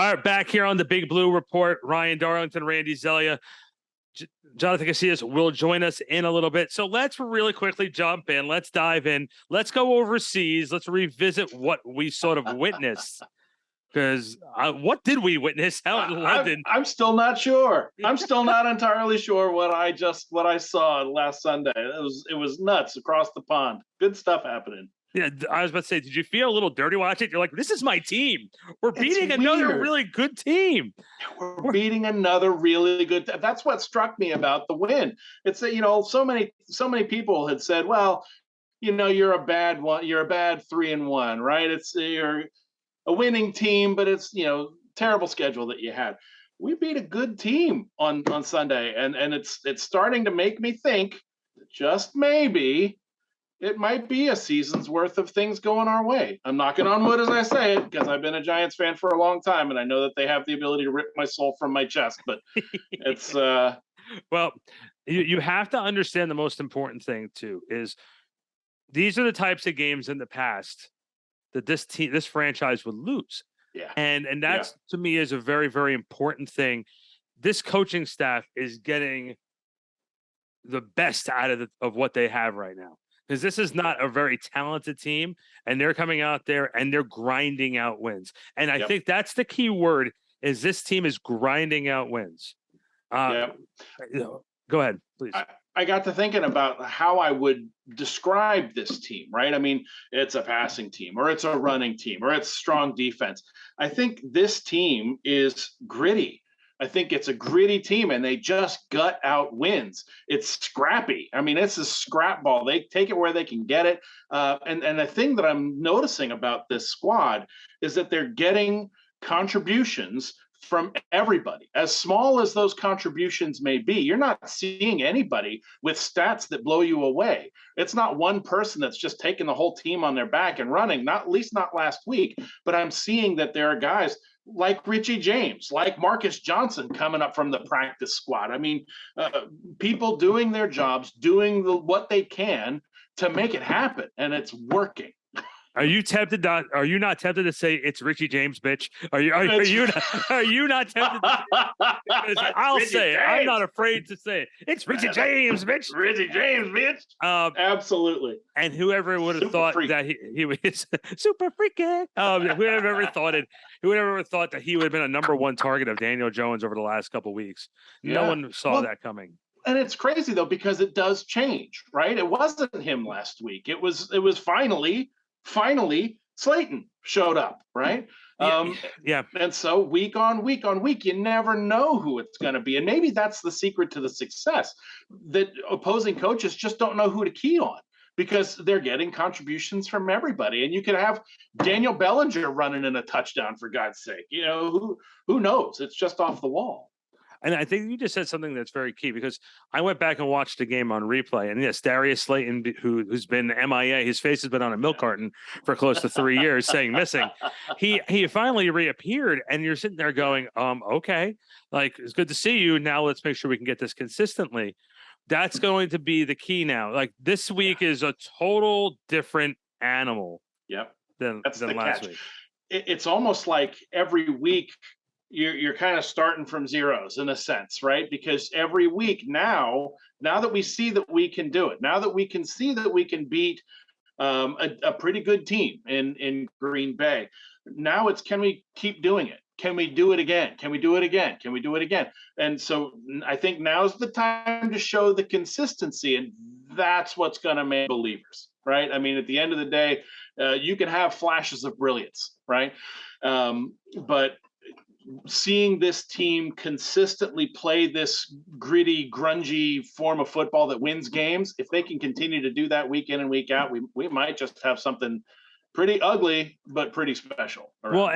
All right, back here on the Big Blue Report, Ryan Darlington, Randy Zellea, Jonathan Casillas will join us in a little bit. So let's really quickly jump in. Let's dive in. Let's go overseas. Let's revisit what we sort of witnessed. Because what did we witness out in London? I'm still not sure. I'm still not entirely sure what I saw last Sunday. It was nuts across the pond. Good stuff happening. Yeah, I was about to say, did you feel a little dirty watching it? You're like, this is my team. We're beating another really good team. We're beating another really good. That's what struck me about the win. It's that, so many people had said, well, you're a bad one. You're a bad 3-1, right? You're a winning team, but it's, terrible schedule that you had. We beat a good team on Sunday, and it's starting to make me think that just maybe it might be a season's worth of things going our way. I'm knocking on wood as I say it, because I've been a Giants fan for a long time, and I know that they have the ability to rip my soul from my chest, but it's well, you have to understand the most important thing too is these are the types of games in the past that this franchise would lose. Yeah. And that's to me is a very, very important thing. This coaching staff is getting the best out of what they have right now. Because this is not a very talented team, and they're coming out there and they're grinding out wins. And I think that's the key word is this team is grinding out wins. Go ahead, please. I got to thinking about how I would describe this team, right? I mean, it's a passing team, or it's a running team, or it's strong defense. I think this team is gritty. I think it's a gritty team, and they just gut out wins. It's scrappy. I mean, it's a scrap ball. They take it where they can get it. And the thing that I'm noticing about this squad is that they're getting contributions from everybody. As small as those contributions may be, you're not seeing anybody with stats that blow you away. It's not one person that's just taking the whole team on their back and running, at least not last week, but I'm seeing that there are guys like Richie James, like Marcus Johnson coming up from the practice squad. I mean, people doing their jobs, doing what they can to make it happen, and it's working. Are you tempted? Are you not tempted to say it's Richie James, bitch? Are you not tempted? I'll say it. I'm not afraid to say it. It's Richie James, bitch. Richie James, bitch. Absolutely. And whoever would have thought that he was super freaky. Whoever ever thought that he would have been a number one target of Daniel Jones over the last couple of weeks. No one saw that coming. And it's crazy though, because it does change, right? It wasn't him last week. It was finally Slayton showed up, right? Yeah. And so week on week, you never know who it's going to be. And maybe that's the secret to the success, that opposing coaches just don't know who to key on because they're getting contributions from everybody. And you could have Daniel Bellinger running in a touchdown, for God's sake. Who knows? It's just off the wall. And I think you just said something that's very key, because I went back and watched the game on replay. And yes, Darius Slayton, who's been MIA, his face has been on a milk carton for close to 3 years, saying missing. He finally reappeared, and you're sitting there going, okay, like, it's good to see you. Now let's make sure we can get this consistently. That's going to be the key now. Like, this week is a total different animal. Than last week. It's almost like every week you're kind of starting from zeros in a sense, right? Because every week now that we see that we can do it, now that we can see that we can beat a pretty good team in Green Bay, now it's, can we keep doing it? Can we do it again? Can we do it again? Can we do it again? And so I think now's the time to show the consistency, and that's what's going to make believers, right? I mean, at the end of the day, you can have flashes of brilliance, right? But seeing this team consistently play this gritty, grungy form of football that wins games, if they can continue to do that week in and week out, we might just have something pretty ugly but pretty special. Well,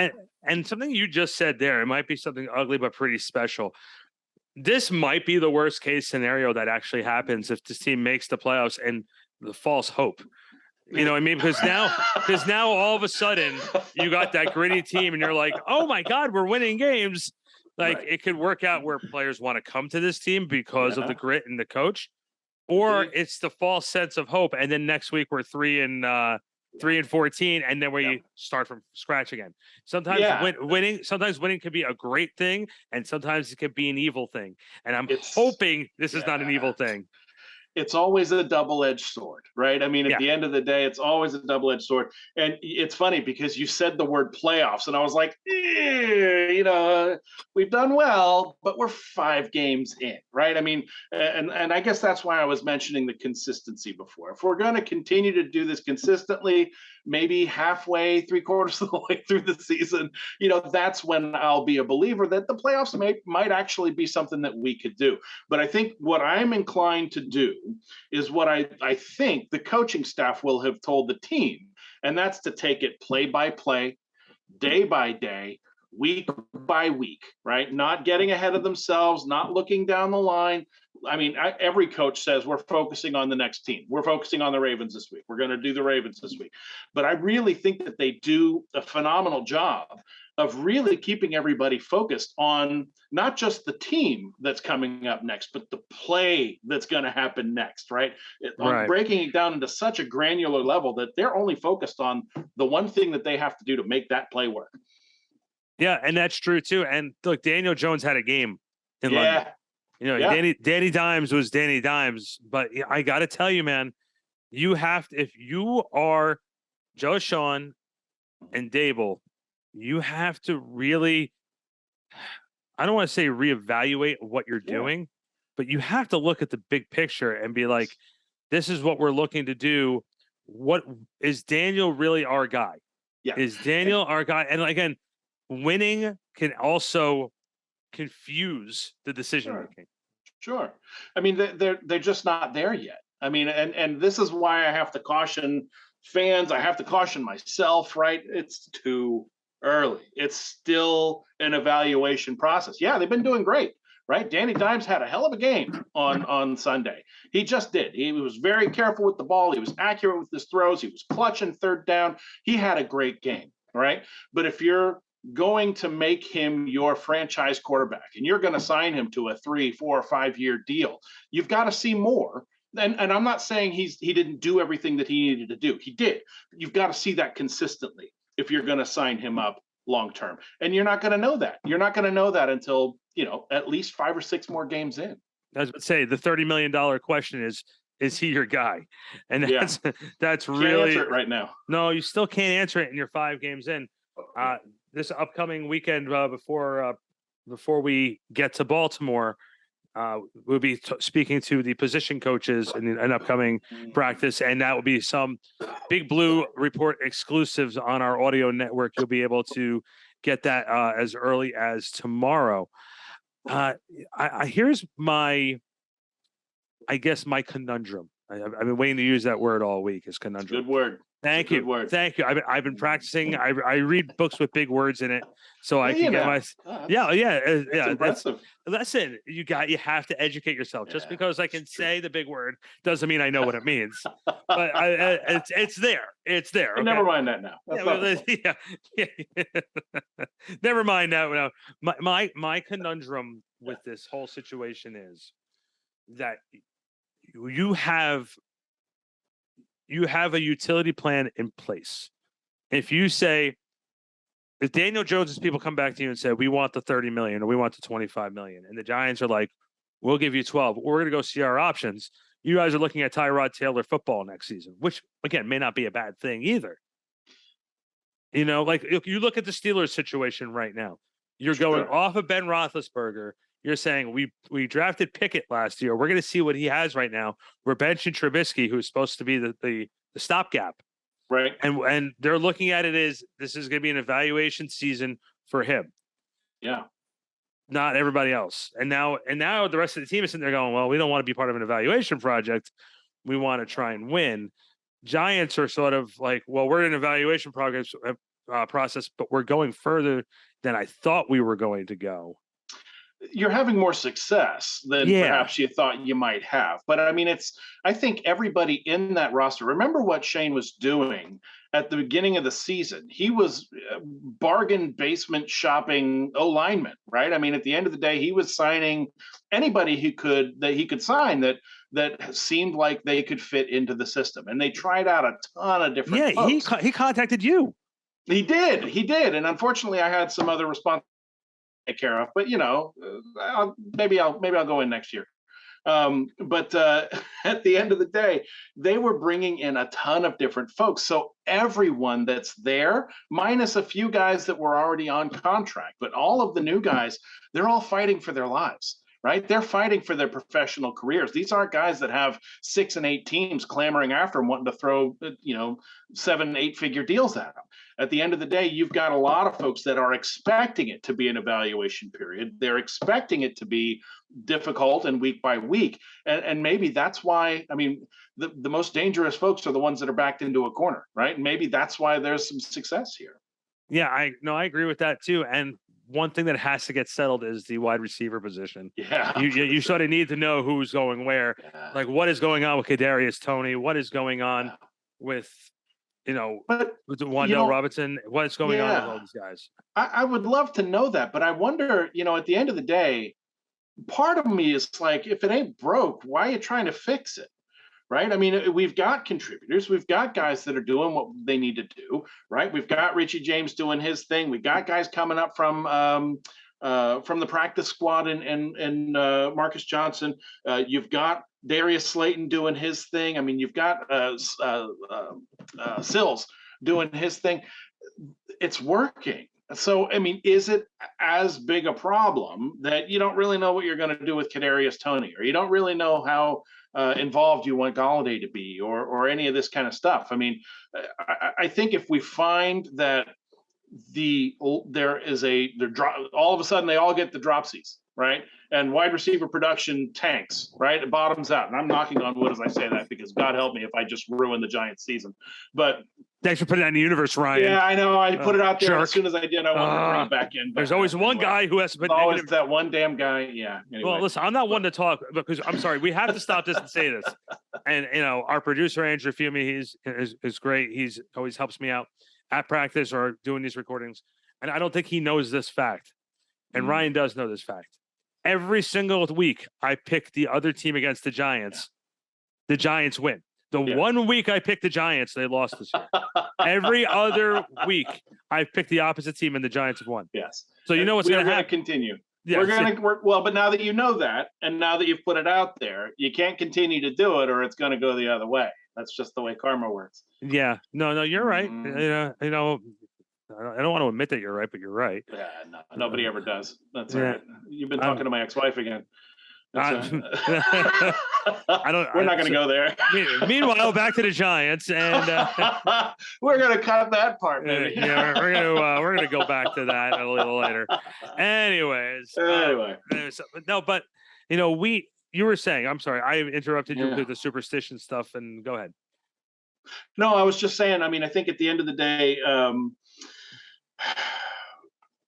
and something you just said there, it might be something ugly but pretty special. This might be the worst case scenario that actually happens if this team makes the playoffs, and the false hope. You know what I mean? Because now all of a sudden you got that gritty team, and you're like, oh my God, we're winning games. Like, it could work out where players want to come to this team because of the grit and the coach, or it's the false sense of hope. And then next week we're 3-2 3-14, and then where Yep. you start from scratch again. Sometimes Yeah. winning can be a great thing, and sometimes it could be an evil thing. And I'm It's hoping this is not an evil thing. It's always a double-edged sword, right? I mean, at Yeah. the end of the day, it's always a double-edged sword. And it's funny because you said the word playoffs, and I was like, we've done well, but we're 5 games in, right? I mean, and I guess that's why I was mentioning the consistency before. If we're going to continue to do this consistently, maybe halfway, 3/4 of the way through the season, that's when I'll be a believer that the playoffs might actually be something that we could do. But I think what I'm inclined to do is what I think the coaching staff will have told the team, and that's to take it play by play, day by day, week by week, right? Not getting ahead of themselves, not looking down the line. I mean, every coach says we're focusing on the next team. We're focusing on the Ravens this week. We're going to do the Ravens this week. But I really think that they do a phenomenal job of really keeping everybody focused on not just the team that's coming up next, but the play that's going to happen next, right? On breaking it down into such a granular level that they're only focused on the one thing that they have to do to make that play work. Yeah, and that's true too. And look, Daniel Jones had a game in London. Danny Dimes was Danny Dimes, but I got to tell you, man, you have to, if you are Joe Sean and Dable, you have to really, I don't want to say reevaluate what you're doing, but you have to look at the big picture and be like, this is what we're looking to do. What is Daniel really our guy? Yeah. Is Daniel our guy? And again, winning can also confuse the decision making. Sure. I mean, they're just not there yet. I mean, and this is why I have to caution fans. I have to caution myself, right? It's too early. It's still an evaluation process. Yeah, they've been doing great, right? Danny Dimes had a hell of a game on Sunday. He just did. He was very careful with the ball. He was accurate with his throws. He was clutching third down. He had a great game, right? But if you're going to make him your franchise quarterback and you're going to sign him to a 3, 4, or 5 year deal, you've got to see more. And I'm not saying he didn't do everything that he needed to do. He did. You've got to see that consistently if you're going to sign him up long term. And you're not going to know that. You're not going to know that until, at least 5 or 6 more games in. I was going to say the $30 million question is he your guy? And that's really can't answer it right now. No, you still can't answer it, and you're 5 games in. This upcoming weekend before we get to Baltimore, we'll be speaking to the position coaches in an upcoming practice, and that will be some Big Blue Report exclusives on our audio network. You'll be able to get that as early as tomorrow. Here's my conundrum. I've been waiting to use that word all week. Is conundrum. Good word. Thank you. Thank you. I've been practicing. I read books with big words in it, so I can get my. Listen, you have to educate yourself. Just because I can say the big word doesn't mean I know what it means. But it's there. It's there. Okay? Never mind that now. Never mind that. No. My conundrum with this whole situation is that you have a utility plan in place. If Daniel Jones's people come back to you and say, we want the 30 million or we want the 25 million, and the Giants are like, we'll give you 12, we're going to go see our options. You guys are looking at Tyrod Taylor football next season, which again, may not be a bad thing either. Like you look at the Steelers situation right now, you're going off of Ben Roethlisberger. You're saying we drafted Pickett last year. We're going to see what he has right now. We're benching Trubisky, who's supposed to be the stopgap, right? And they're looking at it as this is going to be an evaluation season for him. Yeah, not everybody else. And now the rest of the team is sitting there going, well, we don't want to be part of an evaluation project. We want to try and win. Giants are sort of like, well, we're in an evaluation process, but we're going further than I thought we were going to go. You're having more success than perhaps you thought you might have. But I mean, I think everybody in that roster, remember what Shane was doing at the beginning of the season. He was bargain basement shopping O-lineman, right? I mean, at the end of the day, he was signing anybody that he could sign that that seemed like they could fit into the system. And they tried out a ton of different folks. He contacted you. He did. And unfortunately, I had some other responsibilities to take care of. But maybe I'll go in next year. But at the end of the day, they were bringing in a ton of different folks. So everyone that's there, minus a few guys that were already on contract, but all of the new guys, they're all fighting for their lives, right? They're fighting for their professional careers. These aren't guys that have 6 and 8 teams clamoring after them, wanting to throw, 7-8 figure deals at them. At the end of the day, you've got a lot of folks that are expecting it to be an evaluation period. They're expecting it to be difficult and week by week. And maybe that's why, the most dangerous folks are the ones that are backed into a corner, right? And maybe that's why there's some success here. Yeah, I agree with that too. And one thing that has to get settled is the wide receiver position. Yeah. You sort of need to know who's going where. Yeah. Like, what is going on with Kadarius Toney? What is going on with with Wandale Robinson? What's going on with all these guys? I would love to know that, but I wonder, at the end of the day, part of me is like, if it ain't broke, why are you trying to fix it? Right? We've got contributors. We've got guys that are doing what they need to do, right? We've got Richie James doing his thing. We got guys coming up from the practice squad and Marcus Johnson. You've got Darius Slayton doing his thing. You've got Sills doing his thing. It's working. So, is it as big a problem that you don't really know what you're going to do with Kadarius Toney, or you don't really know how involved you want Galladay to be, or any of this kind of stuff? I think if we find that all of a sudden they all get the dropsies, right? And wide receiver production tanks, right? It bottoms out. And I'm knocking on wood as I say that, because God help me if I just ruin the Giants season. But thanks for putting that in the universe, Ryan. Yeah, I know. I put it out there. As soon as I did, I wanted to bring it back in. There's always one guy who has to put always that one damn guy. Yeah. Anyway. Well, listen, I'm not one to talk, because I'm sorry, we have to stop this and say this. And our producer Andrew Fumi, is great. He's always helps me out at practice or doing these recordings. And I don't think he knows this fact. And Ryan does know this fact. Every single week I pick the other team against the Giants. The Giants win. The 1 week I picked the Giants, they lost this year. Every other week I picked the opposite team and the Giants have won. Yes. So you know what's going to happen. Continue. Yeah, we're going to work well, but now that you know that, and now that you've put it out there, you can't continue to do it, or it's going to go the other way. That's just the way karma works. Yeah. No, you're right. I don't want to admit that you're right, but you're right. Yeah, no, nobody ever does. That's all right. You've been talking to my ex-wife again. I don't. We're not going to go there. Meanwhile, back to the Giants, and we're going to cut that part. Maybe. We're gonna go back to that a little later. Anyways, no, but you were saying. I'm sorry, I interrupted you with the superstition stuff, and go ahead. No, I was just saying. I think at the end of the day,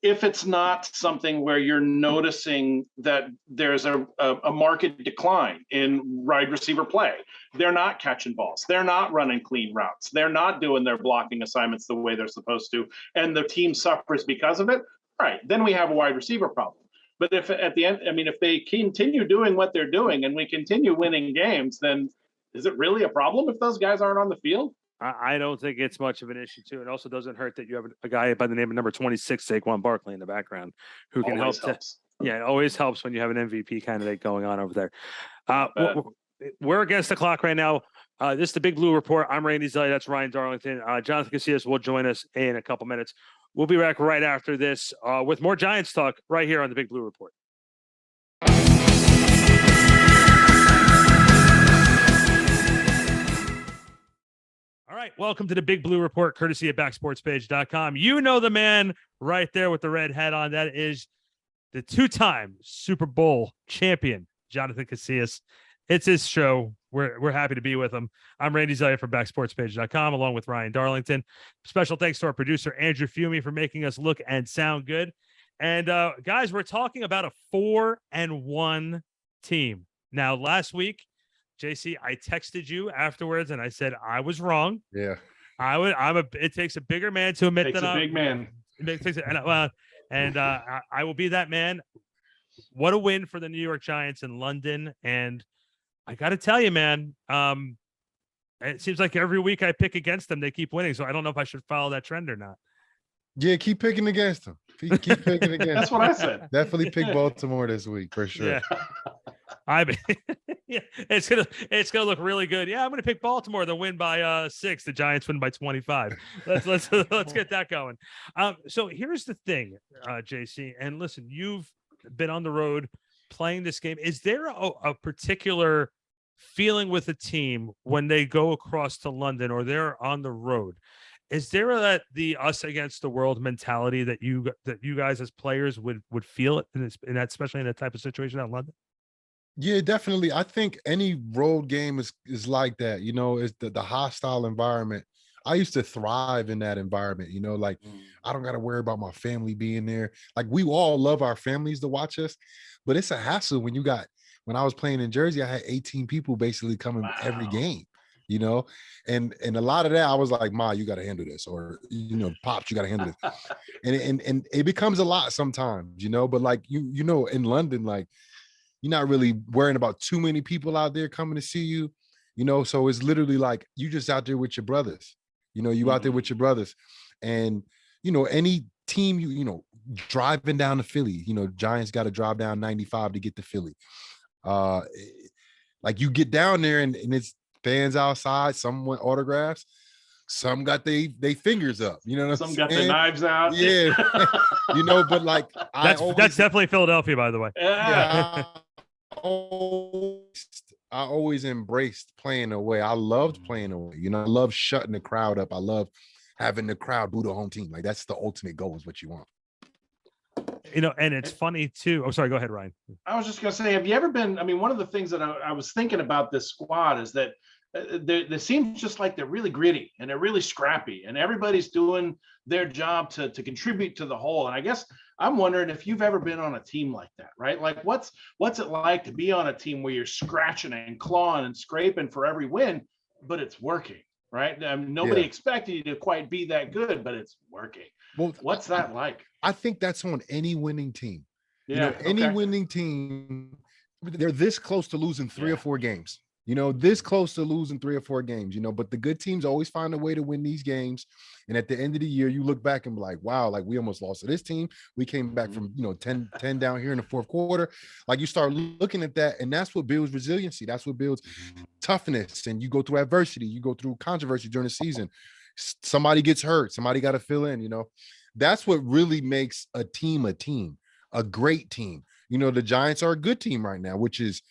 if it's not something where you're noticing that there's a market decline in wide receiver play, they're not catching balls, they're not running clean routes, they're not doing their blocking assignments the way they're supposed to, and the team suffers because of it, right, then we have a wide receiver problem. But if at the end, if they continue doing what they're doing and we continue winning games, then is it really a problem if those guys aren't on the field? I don't think it's much of an issue, too. It also doesn't hurt that you have a guy by the name of number 26, Saquon Barkley, in the background, who can help. It always helps when you have an MVP candidate going on over there. We're against the clock right now. This is the Big Blue Report. I'm Randy Zellea. That's Ryan Darlington. Jonathan Casillas will join us in a couple minutes. We'll be back right after this with more Giants talk right here on the Big Blue Report. All right, welcome to the Big Blue Report, courtesy of backsportspage.com. You know the man right there with the red hat on. That is the two-time Super Bowl champion, Jonathan Casillas. It's his show. We're happy to be with him. I'm Randy Zellea from backsportspage.com, along with Ryan Darlington. Special thanks to our producer, Andrew Fumi, for making us look and sound good. And, guys, we're talking about a 4-1 team. Now, last week, JC, I texted you afterwards and I said I was wrong. Yeah, it takes a bigger man to admit that I'm a big man. I will be that man. What a win for the New York Giants in London, and I got to tell you, man. It seems like every week I pick against them, they keep winning. So I don't know if I should follow that trend or not. Yeah, keep picking against them. Keep picking against That's what I said. Definitely pick Baltimore this week for sure. Yeah. I mean, yeah, it's gonna look really good. Yeah, I'm gonna pick Baltimore to win by 6. The Giants win by 25. Let's get that going. So here's the thing, JC, and listen, you've been on the road playing this game. Is there a particular feeling with a team when they go across to London or they're on the road? Is there the us against the world mentality that you guys as players would feel it in that, especially in that type of situation out in London? Yeah, definitely. I think any road game is like that. It's the hostile environment. I used to thrive in that environment. Like I don't got to worry about my family being there. Like we all love our families to watch us, but it's a hassle when I was playing in Jersey, I had 18 people basically coming every game. And a lot of that I was like, Ma, you got to handle this, or Pops, you got to handle this. and it becomes a lot sometimes, but like in London, like you're not really worrying about too many people out there coming to see you, so it's literally like you just out there with your brothers, you out there with your brothers. And any team driving down to Philly, Giants got to drive down 95 to get to Philly. Like you get down there and it's fans outside, some want autographs, some got they fingers up, some got their knives out. Yeah. But like that's definitely Philadelphia, by the way. Yeah. I always embraced playing away. I loved playing away. I love shutting the crowd up. I love having the crowd boo the home team. Like that's the ultimate goal, is what you want. And it's funny too. Oh, sorry. Go ahead, Ryan. I was just going to say, have you ever been, one of the things that I was thinking about this squad is that there seems just like they're really gritty and they're really scrappy and everybody's doing their job to contribute to the whole. And I guess I'm wondering if you've ever been on a team like that, right? Like what's it like to be on a team where you're scratching and clawing and scraping for every win, but it's working, right? Nobody expected you to quite be that good, but it's working. Well, what's that like? I think that's on any winning team. Yeah, any winning team, they're this close to losing 3 or 4 games. This close to losing 3 or 4 games, but the good teams always find a way to win these games. And at the end of the year, you look back and be like, wow, like we almost lost to this team. We came back from, 10 down here in the fourth quarter. Like you start looking at that, and that's what builds resiliency. That's what builds toughness. And you go through adversity, you go through controversy during the season. Somebody gets hurt, somebody got to fill in, That's what really makes a team, a great team. The Giants are a good team right now, which is,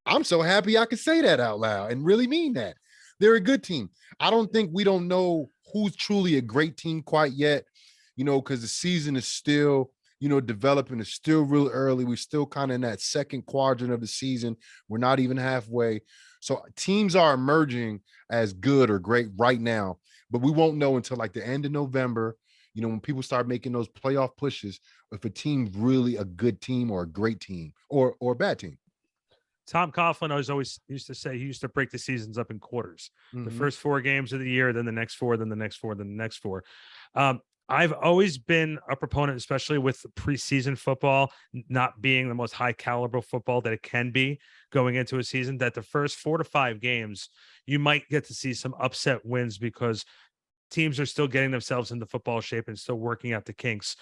I'm so happy I could say that out loud and really mean that. They're a good team. I don't think we don't know who's truly a great team quite yet, because the season is still, developing. It's still real early. We're still kind of in that second quadrant of the season. We're not even halfway. So teams are emerging as good or great right now, but we won't know until like the end of November, when people start making those playoff pushes, if a team's really a good team or a great team or a bad team. Tom Coughlin always used to say he used to break the seasons up in quarters. Mm-hmm. The first 4 games of the year, then the next 4, then the next 4, then the next 4. I've always been a proponent, especially with preseason football not being the most high caliber football that it can be going into a season, that the first 4 to 5 games, you might get to see some upset wins because teams are still getting themselves into football shape and still working out the kinks.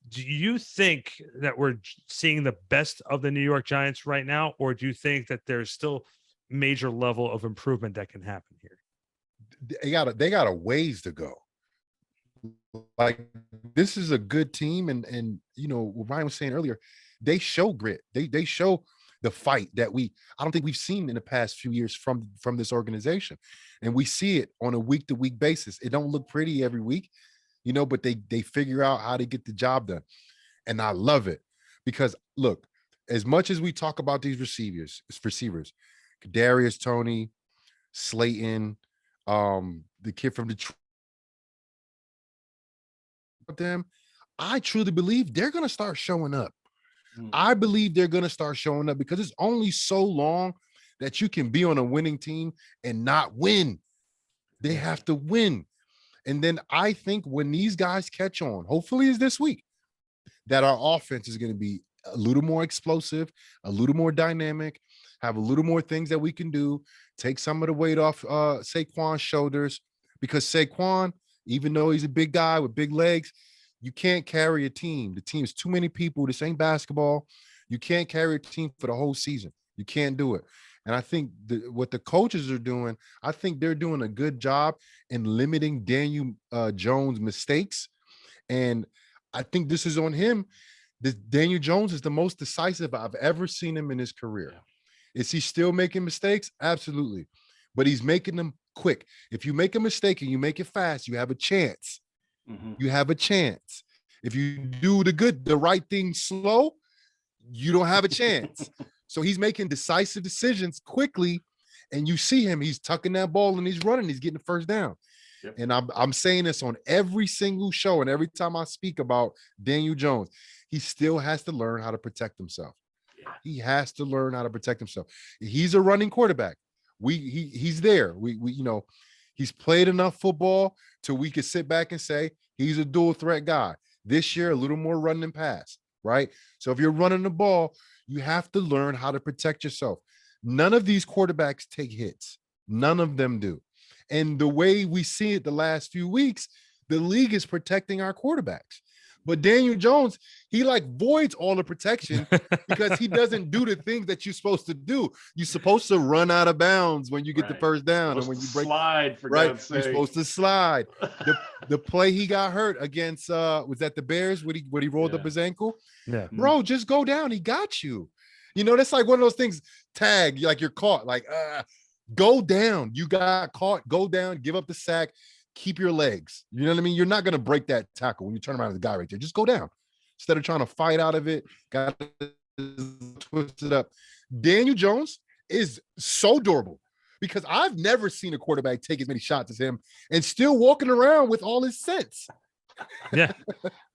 Do you think that we're seeing the best of the New York Giants right now, or do you think that there's still major level of improvement that can happen here? They got a ways to go. Like this is a good team, and what Ryan was saying earlier, they show grit. They show the fight that I don't think we've seen in the past few years from this organization, and we see it on a week-to-week basis. It don't look pretty every week, but they figure out how to get the job done. And I love it because look, as much as we talk about these receivers, Kadarius Toney, Slayton, the kid from Detroit, them, I truly believe they're going to start showing up. I believe they're going to start showing up because it's only so long that you can be on a winning team and not win. They have to win. And then I think when these guys catch on, hopefully it's this week, that our offense is going to be a little more explosive, a little more dynamic, have a little more things that we can do, take some of the weight off Saquon's shoulders, because Saquon, even though he's a big guy with big legs, you can't carry a team. The team's too many people. This ain't basketball. You can't carry a team for the whole season. You can't do it. And I think what the coaches are doing, I think they're doing a good job in limiting Daniel Jones' mistakes. And I think this is on him. Daniel Jones is the most decisive I've ever seen him in his career. Is he still making mistakes? Absolutely. But he's making them quick. If you make a mistake and you make it fast, you have a chance. You have a chance. If you do the right thing slow, you don't have a chance. So he's making decisive decisions quickly, and you see him, he's tucking that ball and he's running, he's getting the first down. Yep. And I'm saying this on every single show, and every time I speak about Daniel Jones, he still has to learn how to protect himself. He has to learn how to protect himself. He's a running quarterback. He's there. We he's played enough football till we could sit back and say he's a dual threat guy. This year, a little more run than pass, right? So if you're running the ball, you have to learn how to protect yourself. None of these quarterbacks take hits. None of them do. And the way we see it the last few weeks, the league is protecting our quarterbacks. But Daniel Jones, he like voids all the protection because he doesn't do the things that you're supposed to do. You're supposed to run out of bounds when you get the first down, and when you break slide, for God's sake. You're supposed to slide. The play he got hurt against was that the Bears when he rolled up his ankle. Yeah, bro, just go down. He got you. That's like one of those things. Tag, like you're caught. Like go down. You got caught. Go down. Give up the sack. Keep your legs. You know what I mean? You're not going to break that tackle when you turn around to the guy right there. Just go down. Instead of trying to fight out of it, got to twist it up. Daniel Jones is so durable because I've never seen a quarterback take as many shots as him and still walking around with all his sense. Yeah.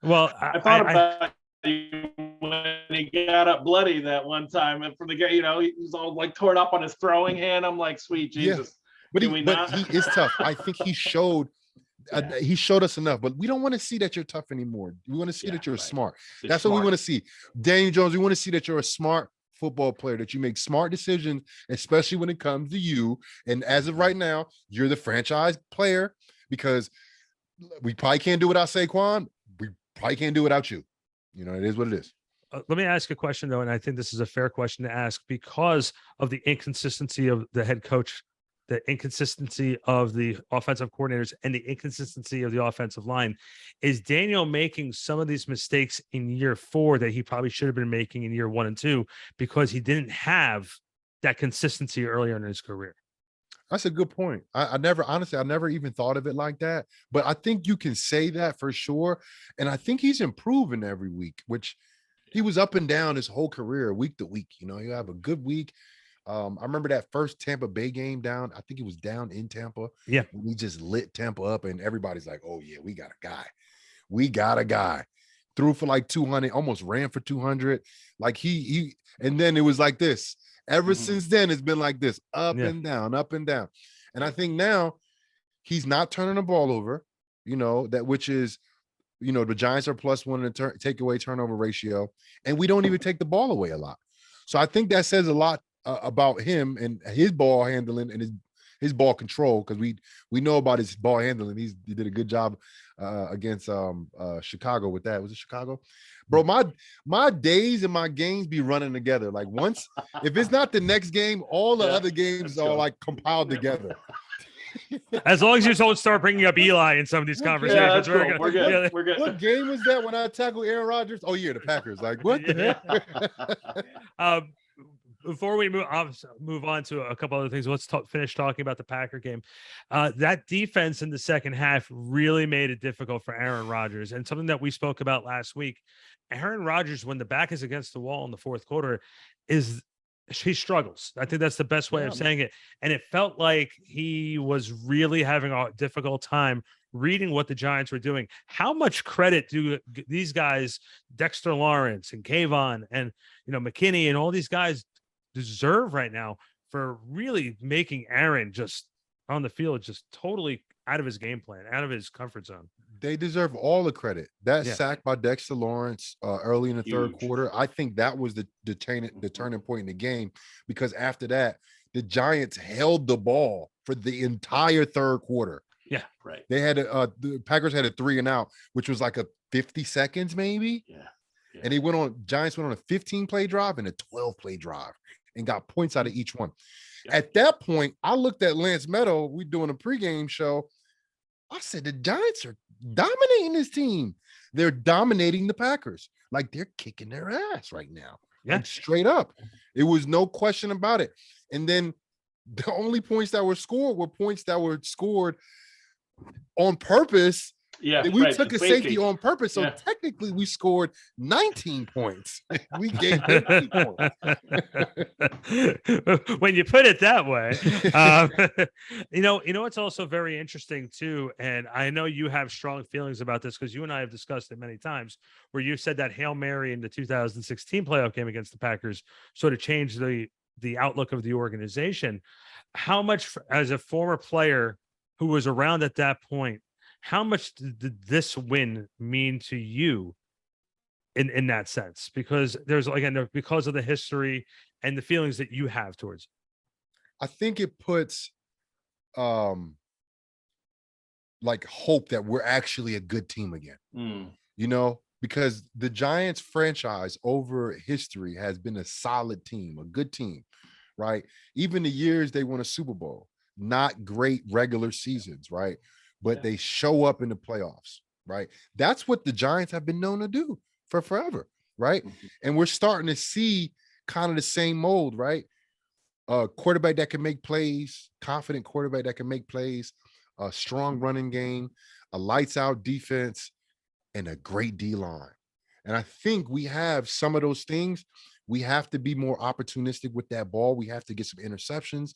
Well, I thought about when he got up bloody that one time, and from the guy, he was all like torn up on his throwing hand. I'm like, sweet Jesus. Yeah. But he is tough. I think he showed us enough, but we don't want to see that you're tough anymore. We want to see that you're smart. That's what we want to see. Daniel Jones, we want to see that you're a smart football player, that you make smart decisions, especially when it comes to you. And as of right now, you're the franchise player, because we probably can't do without Saquon. We probably can't do without you. It is what it is. Let me ask a question, though, and I think this is a fair question to ask because of the inconsistency of the head coach, the inconsistency of the offensive coordinators, and the inconsistency of the offensive line. Is Daniel making some of these mistakes in year 4 that he probably should have been making in year 1 and 2 because he didn't have that consistency earlier in his career? That's a good point. I never even thought of it like that, but I think you can say that for sure. And I think he's improving every week, which he was up and down his whole career, week to week. You have a good week. I remember that first Tampa Bay game down. I think it was down in Tampa. Yeah. We just lit Tampa up, and everybody's like, oh yeah, we got a guy. We got a guy. Threw for like 200, almost ran for 200. Like and then it was like this. Ever since then, it's been like this, up and down, up and down. And I think now he's not turning the ball over, which is, the Giants are +1 in the takeaway turnover ratio, and we don't even take the ball away a lot. So I think that says a lot about him and his ball handling and his ball control, because we know about his ball handling. He did a good job against Chicago with that. Was it Chicago? Bro, my days and my games be running together. Like once, if it's not the next game, all the other games are like compiled together. As long as you don't start bringing up Eli in some of these conversations, we're good. We're good. Yeah. We're good. What game was that when I tackled Aaron Rodgers? Oh yeah, the Packers. Like what the heck? Before we move on to a couple other things, let's finish talking about the Packer game. That defense in the second half really made it difficult for Aaron Rodgers, and something that we spoke about last week. Aaron Rodgers, when the back is against the wall in the fourth quarter, he struggles. I think that's the best way of saying it. And it felt like he was really having a difficult time reading what the Giants were doing. How much credit do these guys, Dexter Lawrence and Kayvon and McKinney and all these guys, deserve right now for really making Aaron just on the field, just totally out of his game plan, out of his comfort zone? They deserve all the credit. That Yeah. sack by Dexter Lawrence early in the third Huge. quarter, I think that was the turning point in the game, because after that, the Giants held the ball for the entire third quarter. Yeah. Right. They had the Packers had a 3 and out, which was like a 50 seconds maybe. Yeah. And Giants went on a 15-play drive and a 12-play drive and got points out of each one. Yeah. At that point, I looked at Lance Meadow. We doing a pregame show. I said, the Giants are dominating this team. They're dominating the Packers. Like, they're kicking their ass right now. Yeah. Like, straight up. It was no question about it. And then the only points that were scored were points that were scored on purpose. Yeah. We right. took The a safety safety. on purpose. So Yeah. technically we scored 19 points. We gave them 8 points. When you put it that way, you know, it's also very interesting too. And I know you have strong feelings about this because you and I have discussed it many times, where you said that Hail Mary in the 2016 playoff game against the Packers sort of changed the outlook of the organization. How much, as a former player who was around at that point, how much did this win mean to you in that sense? Because there's, again, because of the history and the feelings that you have towards it. I think it puts like hope that we're actually a good team again. You know, because the Giants franchise over history has been a solid team, a good team, right? Even the years they won a Super Bowl, not great regular seasons, right? But they show up in the playoffs, right? That's what the Giants have been known to do for forever, right? And we're starting to see kind of the same mold, right? A quarterback that can make plays, confident quarterback that can make plays, a strong running game, a lights out defense, and a great D line. And I think we have some of those things. We have to be more opportunistic with that ball. We have to get some interceptions.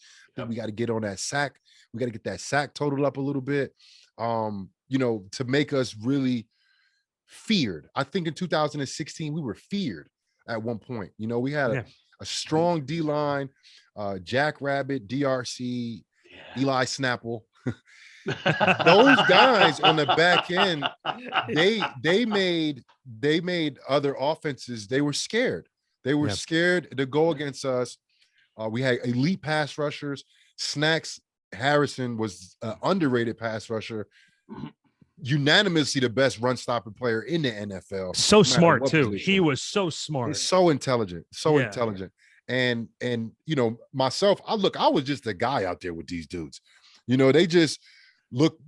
We got to get on that sack. We got to get that sack totaled up a little bit, you know, to make us really feared. I think in 2016, we were feared at one point. You know, we had a strong D line, Jack Rabbit, DRC, Eli Snapple. Those guys on the back end, they made other offenses. They were scared. They were scared to go against us. We had elite pass rushers. Snacks Harrison was an underrated pass rusher. Unanimously the best run stopping player in the NFL. So smart too. Position. He was so smart. He's so intelligent. Intelligent. And you know, myself, I was just a guy out there with these dudes. You know, they just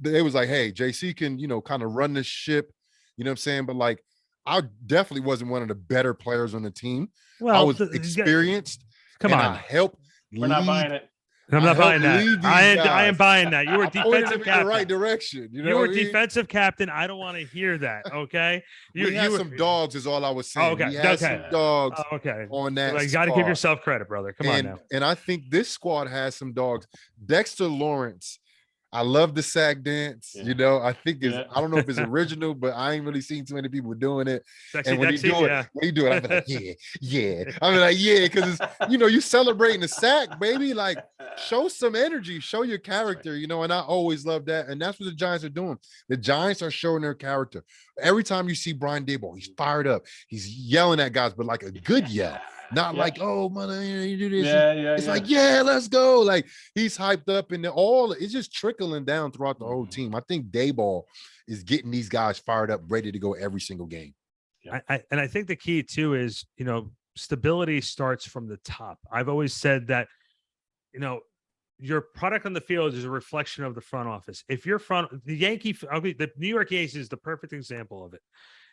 they was like, hey, JC can, you know, kind of run this ship. You know what I'm saying? But like, I definitely wasn't one of the better players on the team. Well, I was experienced. Come on. I helped. We're not buying it. I'm not buying that. I am buying that. You were defensive captain. In the right direction. You were defensive captain. I don't want to hear that. Okay. You had some dogs, is all I was saying. Okay. We had some dogs. On that. You got to give yourself credit, brother. Come on now. And I think this squad has some dogs. Dexter Lawrence. I love the sack dance. You know, I think I don't know if it's original, but I ain't really seen too many people doing it. And when you do it, I'm like, yeah. I'm like, because it's, you know, you celebrating the sack, baby. Like, show some energy, show your character, you know. And I always love that. And that's what the Giants are doing. The Giants are showing their character. Every time you see Brian Daboll, he's fired up. He's yelling at guys, but like a good yell. Not like, oh, mother, you do this. It's like, let's go. Like, he's hyped up, and it's just trickling down throughout the whole team. I think Daboll is getting these guys fired up, ready to go every single game. I think the key too is, you know, stability starts from the top. I've always said that, you know, your product on the field is a reflection of the front office. If your the New York Yankees is the perfect example of it.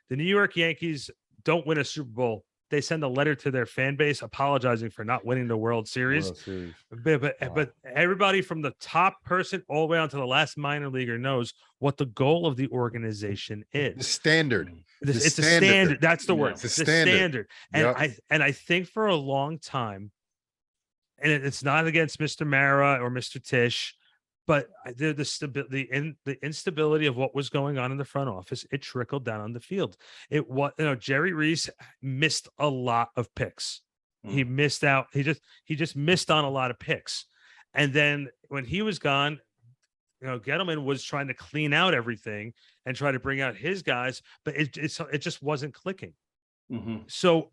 The New York Yankees don't win a Super Bowl. They send a letter to their fan base apologizing for not winning the World Series. But everybody from the top person all the way on to the last minor leaguer knows what the goal of the organization is. The standard. It's a standard. That's the word. It's a standard. And I think for a long time, and it's not against Mr. Mara or Mr. Tisch, but the instability of what was going on in the front office, it trickled down on the field. Jerry Reese missed a lot of picks. He missed out. He just missed on a lot of picks. And then when he was gone, Gettleman was trying to clean out everything and try to bring out his guys, but it just wasn't clicking. Mhm. So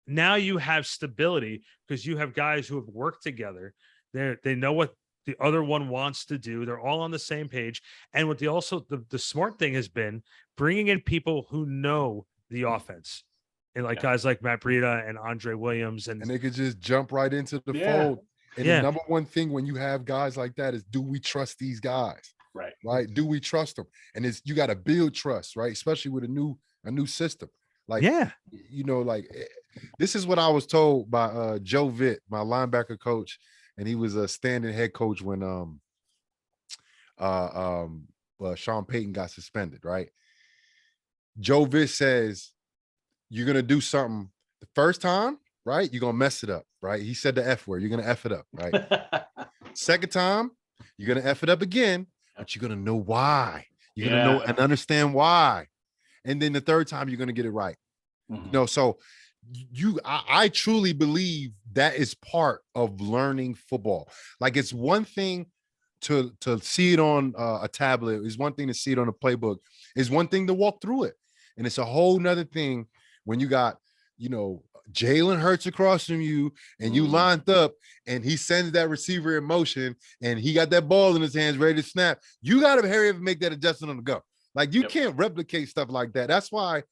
now you have stability because you have guys who have worked together. They know what the other one wants to do. They're all on the same page. And what the smart thing has been bringing in people who know the offense, and like guys like Matt Breida and Andre Williams, and they could just jump right into the Yeah. fold. And the number one thing when you have guys like that is, do we trust these guys? Right? Do we trust them? And you got to build trust, right? Especially with a new system. Like, this is what I was told by Joe Vitt, my linebacker coach, and he was a standing head coach when Sean Payton got suspended, right? Joe Vitt says, you're gonna do something the first time, right? You're gonna mess it up, right? He said the F word, you're gonna F it up, right? Second time, you're gonna F it up again, but you're gonna know why. You're gonna know and understand why. And then the third time, you're gonna get it right. So I truly believe that is part of learning football. Like, it's one thing to see it on a tablet, is one thing to see it on a playbook, is one thing to walk through it. And it's a whole nother thing when you got, Jalen Hurts across from you and you lined up and he sends that receiver in motion and he got that ball in his hands ready to snap. You got to hurry up and make that adjustment on the go. Like, you can't replicate stuff like that. That's why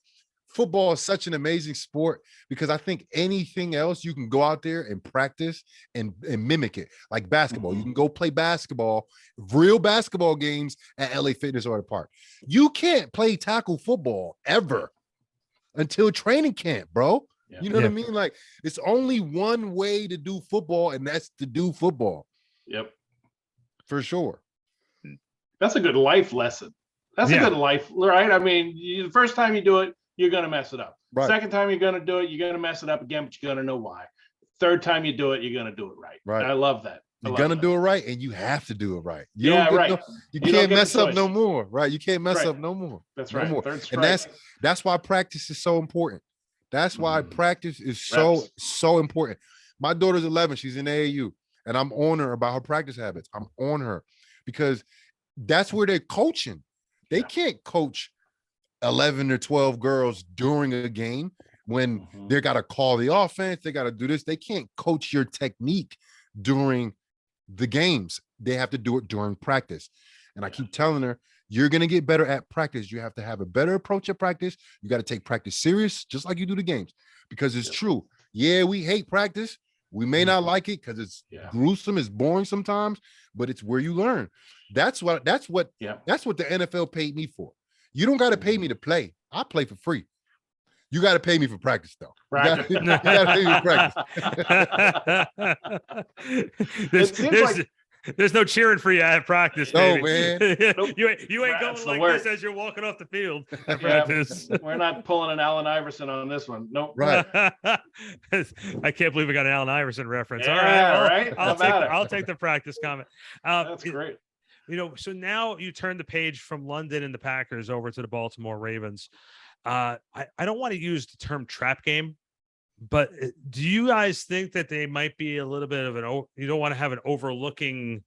football is such an amazing sport, because I think anything else you can go out there and practice and mimic it. Like basketball, you can go play basketball, real basketball games at LA Fitness or the park. You can't play tackle football ever until training camp, bro. You know what I mean? Like, it's only one way to do football, and that's to do football. Yep. For sure. That's a good life lesson. That's a good life, right? I mean, the first time you do it, you're going to mess it up. Right. Second time you're going to do it, you're going to mess it up again, but you're going to know why. Third time you do it, you're going to do it right. Right. I love that. You're going to do it right, and you have to do it right. You you can't mess up no more, right? You can't mess up no more. That's right. No more. And that's why practice is so important. That's why practice is so important. My daughter's 11. She's in AAU, and I'm on her about her practice habits. I'm on her because that's where they're coaching. They can't coach 11 or 12 girls during a game when they got to call the offense. They got to do this. They can't coach your technique during the games. They have to do it during practice. And I keep telling her, you're going to get better at practice. You have to have a better approach at practice. You got to take practice serious, just like you do the games, because it's true. Yeah, we hate practice. We may not like it because it's gruesome, it's boring sometimes, but it's where you learn. That's what the NFL paid me for. You don't got to pay me to play. I play for free. You got to pay me for practice, though. Right. You got to pay me for practice. There's no cheering for you at practice, baby. No, man. Nope. You ain't going like this as you're walking off the field at practice. We're not pulling an Allen Iverson on this one. Nope. Right. I can't believe we got an Allen Iverson reference. Yeah, all right. Right. I'll take the practice comment. That's great. So now you turn the page from London and the Packers over to the Baltimore Ravens. I don't want to use the term trap game, but do you guys think that they might be a little bit of you don't want to have an overlooking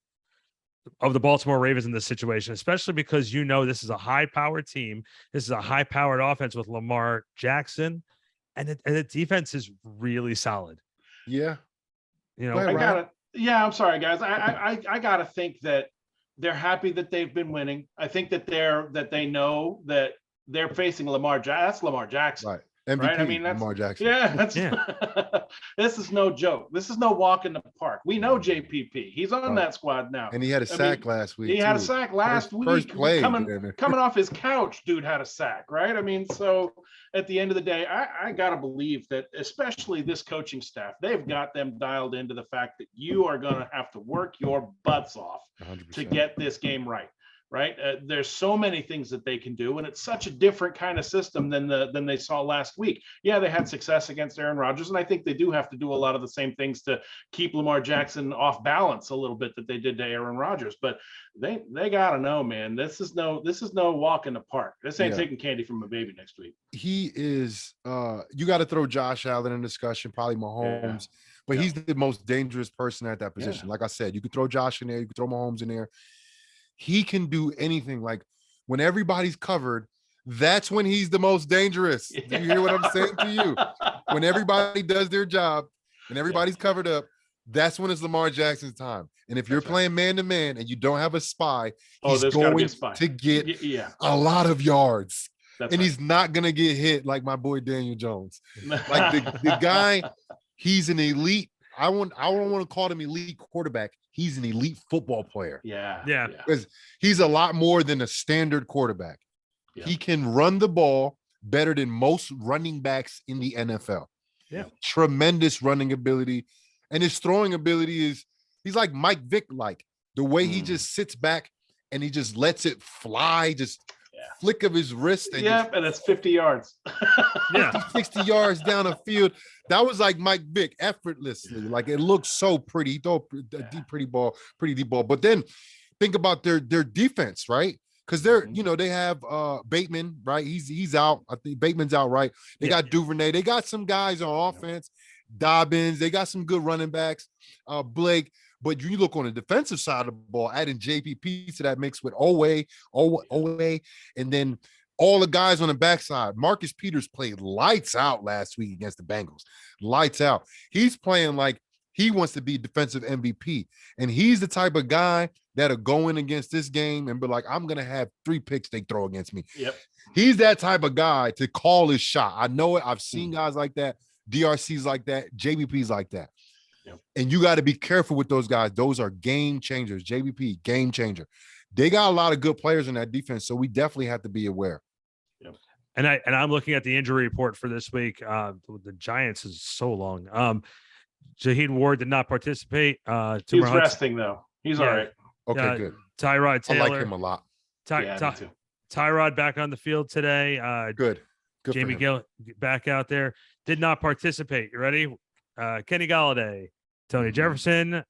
of the Baltimore Ravens in this situation, especially because this is a high-powered team. This is a high-powered offense with Lamar Jackson, and the defense is really solid. Yeah. I'm sorry, guys. I gotta think that they're happy that they've been winning. I think that they know that they're facing Lamar Jackson. That's Lamar Jackson. Right. MVP, right? I mean, that's Lamar Jackson. This is no joke. This is no walk in the park. We know JPP. He's on that squad now. And he had a sack last week. He had a sack last week. First play. Coming off his couch, dude had a sack, right? I mean, so at the end of the day, I got to believe that, especially this coaching staff, they've got them dialed into the fact that you are going to have to work your butts off 100%. to get this game right. Right. There's so many things that they can do. And it's such a different kind of system than they saw last week. Yeah, they had success against Aaron Rodgers. And I think they do have to do a lot of the same things to keep Lamar Jackson off balance a little bit that they did to Aaron Rodgers. But they got to know, man, this is no walk in the park. This ain't taking candy from a baby next week. He is you got to throw Josh Allen in discussion, probably Mahomes. But he's the most dangerous person at that position. Like I said, you could throw Josh in there, you could throw Mahomes in there. he can do anything. Like when everybody's covered, that's when he's the most dangerous. Do you hear what I'm saying to you? When everybody does their job and everybody's covered up, that's when it's Lamar Jackson's time. And if you're playing man to man and you don't have a spy, he's going to get a lot of yards. He's not going to get hit like my boy Daniel Jones. Like the guy, he's an elite. I don't want to call him elite quarterback. He's an elite football player. Yeah. Because he's a lot more than a standard quarterback. Yeah. He can run the ball better than most running backs in the NFL. Yeah. Tremendous running ability. And his throwing ability he's like Mike Vick, like the way he just sits back and he just lets it fly, just flick of his wrist. And and it's 50 yards. 60 yards down the field. That was like Mike Vick, effortlessly. Like it looks so pretty. He throw a pretty deep ball. But then think about their defense, right? Because they have Bateman, right? He's out. I think Bateman's out, right? They got Duvernay. They got some guys on offense. Dobbins. They got some good running backs. Blake. But you look on the defensive side of the ball, adding JPP to that mix with Owe, and then all the guys on the backside. Marcus Peters played lights out last week against the Bengals. Lights out. He's playing like he wants to be defensive MVP. And he's the type of guy that'll go in against this game and be like, I'm going to have 3 picks they throw against me. Yep. He's that type of guy to call his shot. I know it. I've seen guys like that. DRC's like that. JBP's like that. Yep. And you got to be careful with those guys. Those are game changers. JBP, game changer. They got a lot of good players in that defense, so we definitely have to be aware. Yep. And I'm looking at the injury report for this week. The Giants is so long. Jaheed Ward did not participate. He's resting though. He's all right. Okay, good. Tyrod Taylor. I like him a lot. Tyrod back on the field today. Good Jamie Gill back out there. Did not participate. You ready? Kenny Galladay, Tony Jefferson,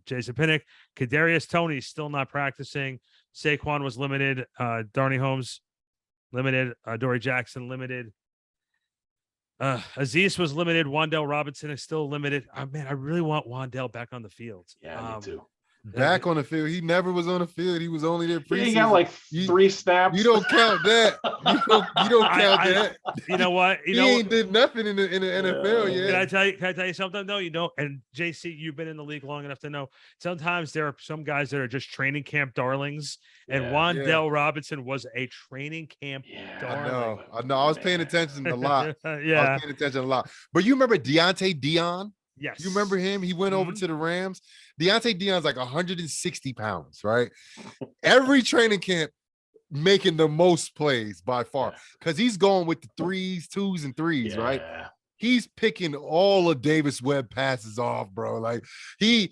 Jason Pinnock, Kadarius Toney still not practicing. Saquon was limited. Darnay Holmes limited. Dory Jackson limited. Aziz was limited. Wandale Robinson is still limited. Man, I really want Wandale back on the field. Yeah, me too. Back on the field. He never was on the field. He was only there preseason. He got like 3 snaps. You don't count that. You don't count that. You know what? He ain't did nothing in the NFL yet. Can I tell you something though? You know, and JC, you've been in the league long enough to know sometimes there are some guys that are just training camp darlings. And Wandale Robinson was a training camp darling. I know. I was paying attention a lot. I was paying attention a lot. But you remember Deontay Dion? Yes. You remember him? He went over to the Rams. Deontay Dion's like 160 pounds, right? Every training camp making the most plays by far because he's going with the 3s, 2s, and 3s, right? He's picking all of Davis Webb passes off, bro. Like he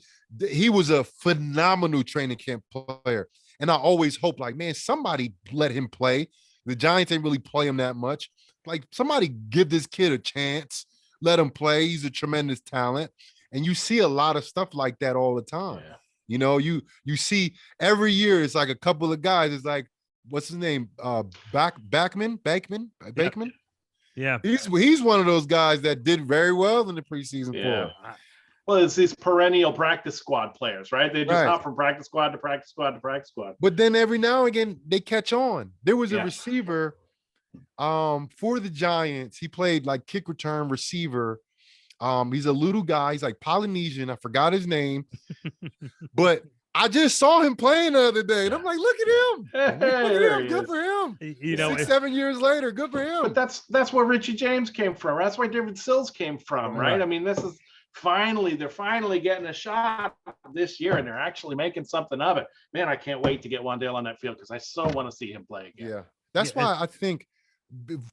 was a phenomenal training camp player. And I always hope, like, man, somebody let him play. The Giants ain't really play him that much. Like, somebody give this kid a chance. Let him play. He's a tremendous talent. And you see a lot of stuff like that all the time. Yeah. You know, you see every year it's like a couple of guys. It's like, what's his name? Bakeman. Yeah. He's one of those guys that did very well in the preseason pool. Well, it's these perennial practice squad players, right? They just hop from practice squad to practice squad to practice squad. But then every now and again they catch on. There was a receiver for the Giants. He played like kick return receiver. He's a little guy. He's like Polynesian. I forgot his name, but I just saw him playing the other day, and I'm like, look at him. Look at him. Good for him. You know, 6-7 years later, good for him. But that's where Richie James came from. That's where David Sills came from, right? I mean, they're finally getting a shot this year, and they're actually making something of it. Man, I can't wait to get Wandale on that field because I so want to see him play again. Yeah, that's why I think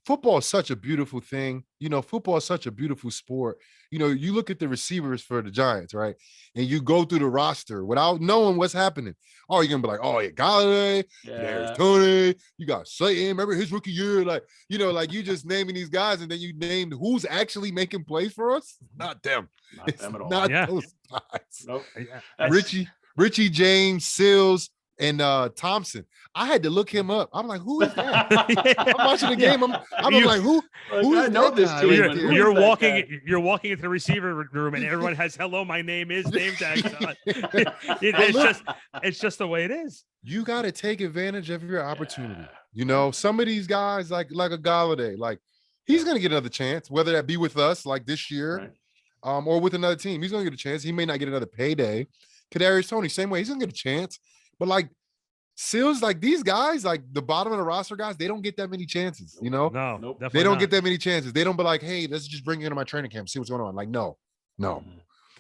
football is such a beautiful thing. You know, football is such a beautiful sport. You know, you look at the receivers for the Giants, right? And you go through the roster without knowing what's happening. Oh, you're gonna be like, oh, yeah, Galladay, there's Tony, you got Slayton, remember his rookie year? Like, you know, like you just naming these guys, and then you named who's actually making plays for us. Not them. Not them at all. Not those guys. Nope. Richie James, Sills, and Thompson. I had to look him up. I'm like, who is that? I'm watching the game. I'm like, who is know this guy? team? You're walking into the receiver room and everyone has hello, my name is name tags on. It's just the way it is. you got to take advantage of your opportunity. Yeah. You know, some of these guys like a Galladay, like he's going to get another chance, whether that be with us like this year, Right. or with another team. He's going to get a chance. He may not get another payday. Kadarius Toney, same way. He's going to get a chance. But like Sills, like these guys, like the bottom of the roster guys, they don't get that many chances. You know, No, Nope. definitely they don't not. get that many chances. They don't be like, hey, let's just bring you into my training camp, see what's going on. Like, no.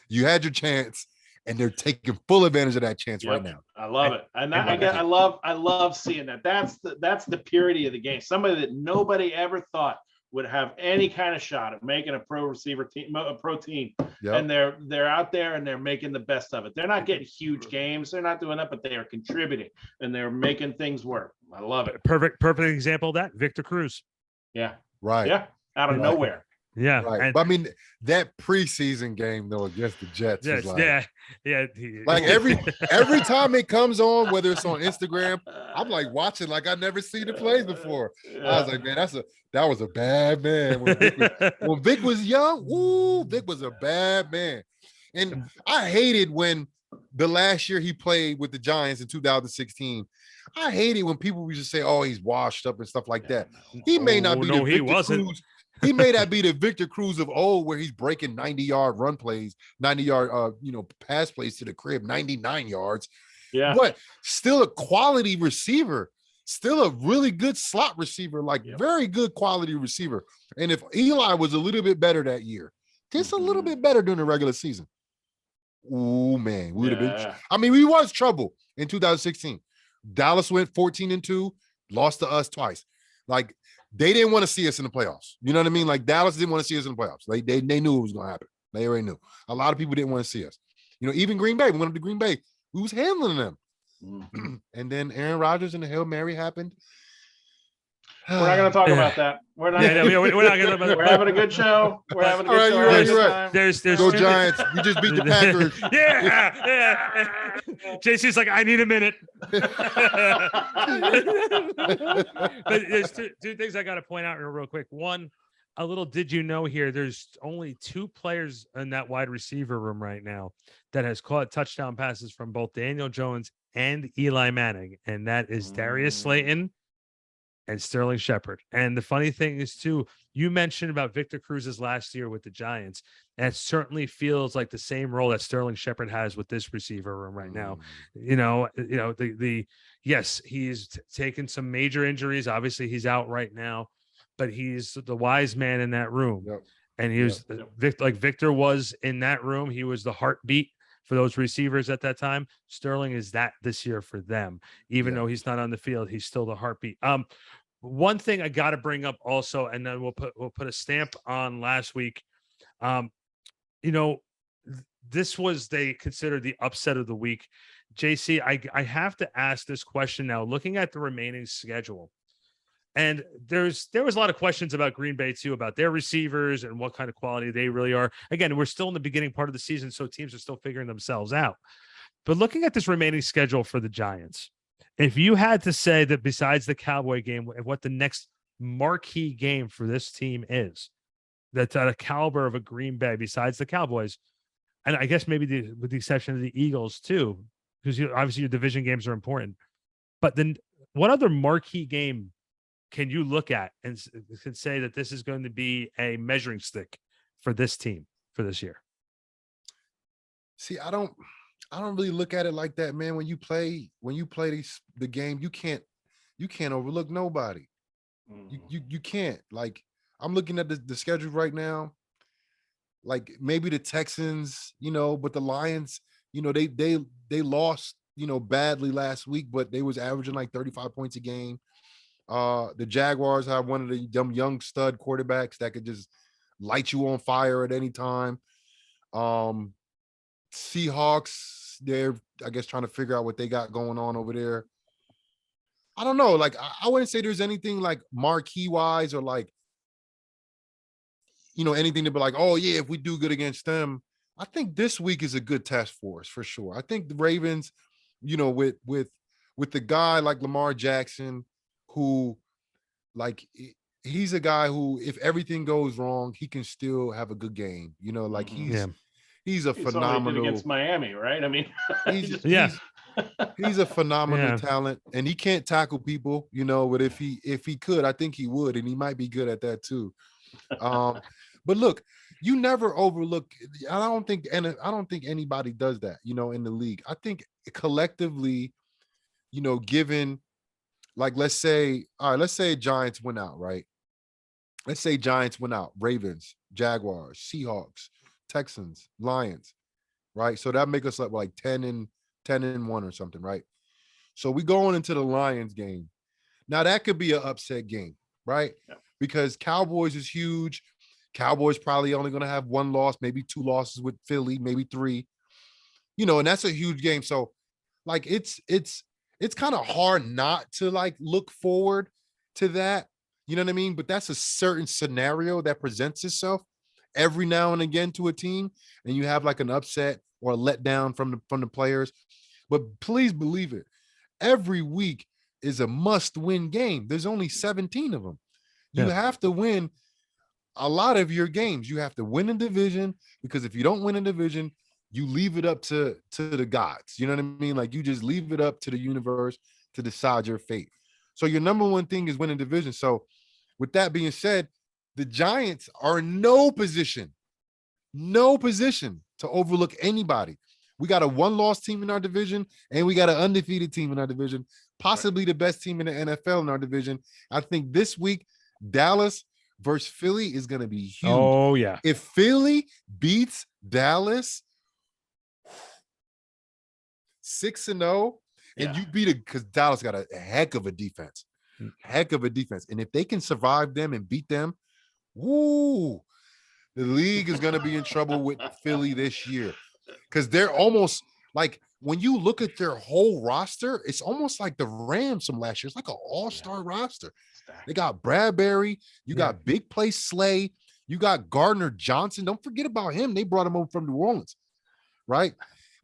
You had your chance, and they're taking full advantage of that chance right now. I love it, and and I love seeing that. That's the purity of the game. Somebody that nobody ever thought would have any kind of shot at making a pro receiver team, a pro team, and they're out there and they're making the best of it. They're not getting huge games, they're not doing that, but they are contributing and they're making things work. I love it. Perfect example of that. Victor Cruz. Yeah, Right. yeah, out of nowhere. Yeah, Right. and But I mean, that preseason game though against the Jets yes, is like, like every time it comes on, whether it's on Instagram, I'm like watching like I've never seen the plays before. I was like, man, that was a bad man. When Vic was young, Vic was a bad man. And I hated when the last year he played with the Giants in 2016. I hated when people would just say, "Oh, he's washed up" and stuff like that. He may not be the Victor he wasn't. Cruz. He may not be the Victor Cruz of old, where he's breaking 90-yard run plays, 90-yard pass plays to the crib, 99 yards. Yeah, But still a quality receiver, still a really good slot receiver, like very good quality receiver. And if Eli was a little bit better that year, just a little bit better during the regular season, oh man, we would have been. I mean, we was trouble in 2016. Dallas went 14-2, lost to us twice. Like they didn't want to see us in the playoffs. You know what I mean? Like Dallas didn't want to see us in the playoffs. They knew it was going to happen. They already knew. A lot of people didn't want to see us. You know, even Green Bay. We went up to Green Bay. We was handling them. And then Aaron Rodgers and the Hail Mary happened. We're not going to talk about that. We're not. We're not going to. We're having a good show. We're having a good show. You're right. There's Go Giants. We just beat the Packers. yeah. JC's like, I need a minute. But there's two things I got to point out real quick. One, a little did you know here, there's only 2 players in that wide receiver room right now that has caught touchdown passes from both Daniel Jones and Eli Manning, and that is Darius Slayton and Sterling Shepard. And the funny thing is, too, you mentioned about Victor Cruz's last year with the Giants. And it certainly feels like the same role that Sterling Shepard has with this receiver room right now. Yes, he's taken some major injuries. Obviously, he's out right now, but he's the wise man in that room. And he was like Victor was in that room. He was the heartbeat for those receivers at that time. Sterling is that this year for them, even though he's not on the field, he's still the heartbeat. One thing I got to bring up also, and then we'll put a stamp on last week. This was they considered the upset of the week. JC, I have to ask this question now, looking at the remaining schedule. And there was a lot of questions about Green Bay too, about their receivers and what kind of quality they really are. Again, we're still in the beginning part of the season, so teams are still figuring themselves out. But looking at this remaining schedule for the Giants, if you had to say that besides the Cowboy game, what the next marquee game for this team is, that's at a caliber of a Green Bay besides the Cowboys, and I guess maybe with the exception of the Eagles too, because obviously your division games are important. But then what other marquee game can you look at and can say that this is going to be a measuring stick for this team for this year? See, I don't really look at it like that, man. When you play the game, you can't overlook nobody. You can't. Like, I'm looking at the schedule right now. Like maybe the Texans, but the Lions, they lost, badly last week, but they was averaging like 35 points a game. The Jaguars have one of them young stud quarterbacks that could just light you on fire at any time. Seahawks, they're, I guess, trying to figure out what they got going on over there. I don't know. Like, I wouldn't say there's anything like marquee wise or like, anything to be like, oh yeah, if we do good against them. I think this week is a good test for us for sure. I think the Ravens, with the guy like Lamar Jackson, who, like, he's a guy who, if everything goes wrong, he can still have a good game. Like he's a phenomenal against Miami, right? I mean, he's He's a phenomenal Yeah. talent, and he can't tackle people, but if he could, I think he would, and he might be good at that too. But look, you never overlook. I don't think anybody does that, in the league. I think collectively, given, like, let's say Giants went out, right? Let's say Giants went out, Ravens, Jaguars, Seahawks, Texans, Lions, right? So that make us like 10-1 or something, right? So we going into the Lions game. Now that could be an upset game, right? Yeah. Because Cowboys is huge. Cowboys probably only going to have one loss, maybe two losses with Philly, maybe three. And that's a huge game. So like it's kind of hard not to like look forward to that. You know what I mean? But that's a certain scenario that presents itself every now and again to a team, and you have like an upset or a letdown from the players. But please believe it, every week is a must-win game. There's only 17 of them. You have to win a lot of your games. You have to win a division, because if you don't win a division, you leave it up to the gods. You know what I mean? Like, you just leave it up to the universe to decide your fate. So your number one thing is winning division. So with that being said, the Giants are in no position to overlook anybody. We got a one-loss team in our division, and we got an undefeated team in our division, possibly the best team in the NFL in our division. I think this week, Dallas versus Philly is going to be huge. Oh, yeah. If Philly beats Dallas 6-0, and you beat it, because Dallas got a heck of a defense. And if they can survive them and beat them, the league is going to be in trouble with Philly this year, because they're almost like, when you look at their whole roster, it's almost like the Rams from last year. It's like an all-star roster. They got Bradbury, you got big play Slay, you got Gardner Johnson. Don't forget about him. They brought him over from New Orleans, right?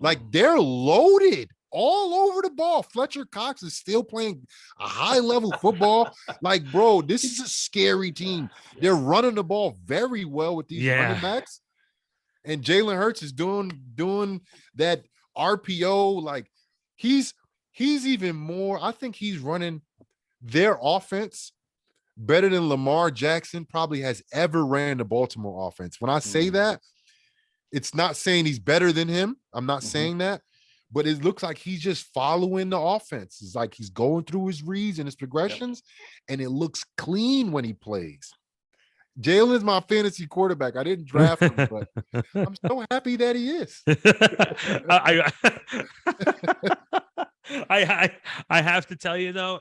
Like, they're loaded all over the ball. Fletcher Cox is still playing a high-level football. Like, bro, this is a scary team. They're running the ball very well with these running backs. And Jalen Hurts is doing that RPO. Like, he's even more. I think he's running their offense better than Lamar Jackson probably has ever ran the Baltimore offense. When I say that, it's not saying he's better than him. I'm not saying that, but it looks like he's just following the offense. It's like he's going through his reads and his progressions, and it looks clean when he plays. Jalen is my fantasy quarterback. I didn't draft him, but I'm so happy that he is. I have to tell you, though,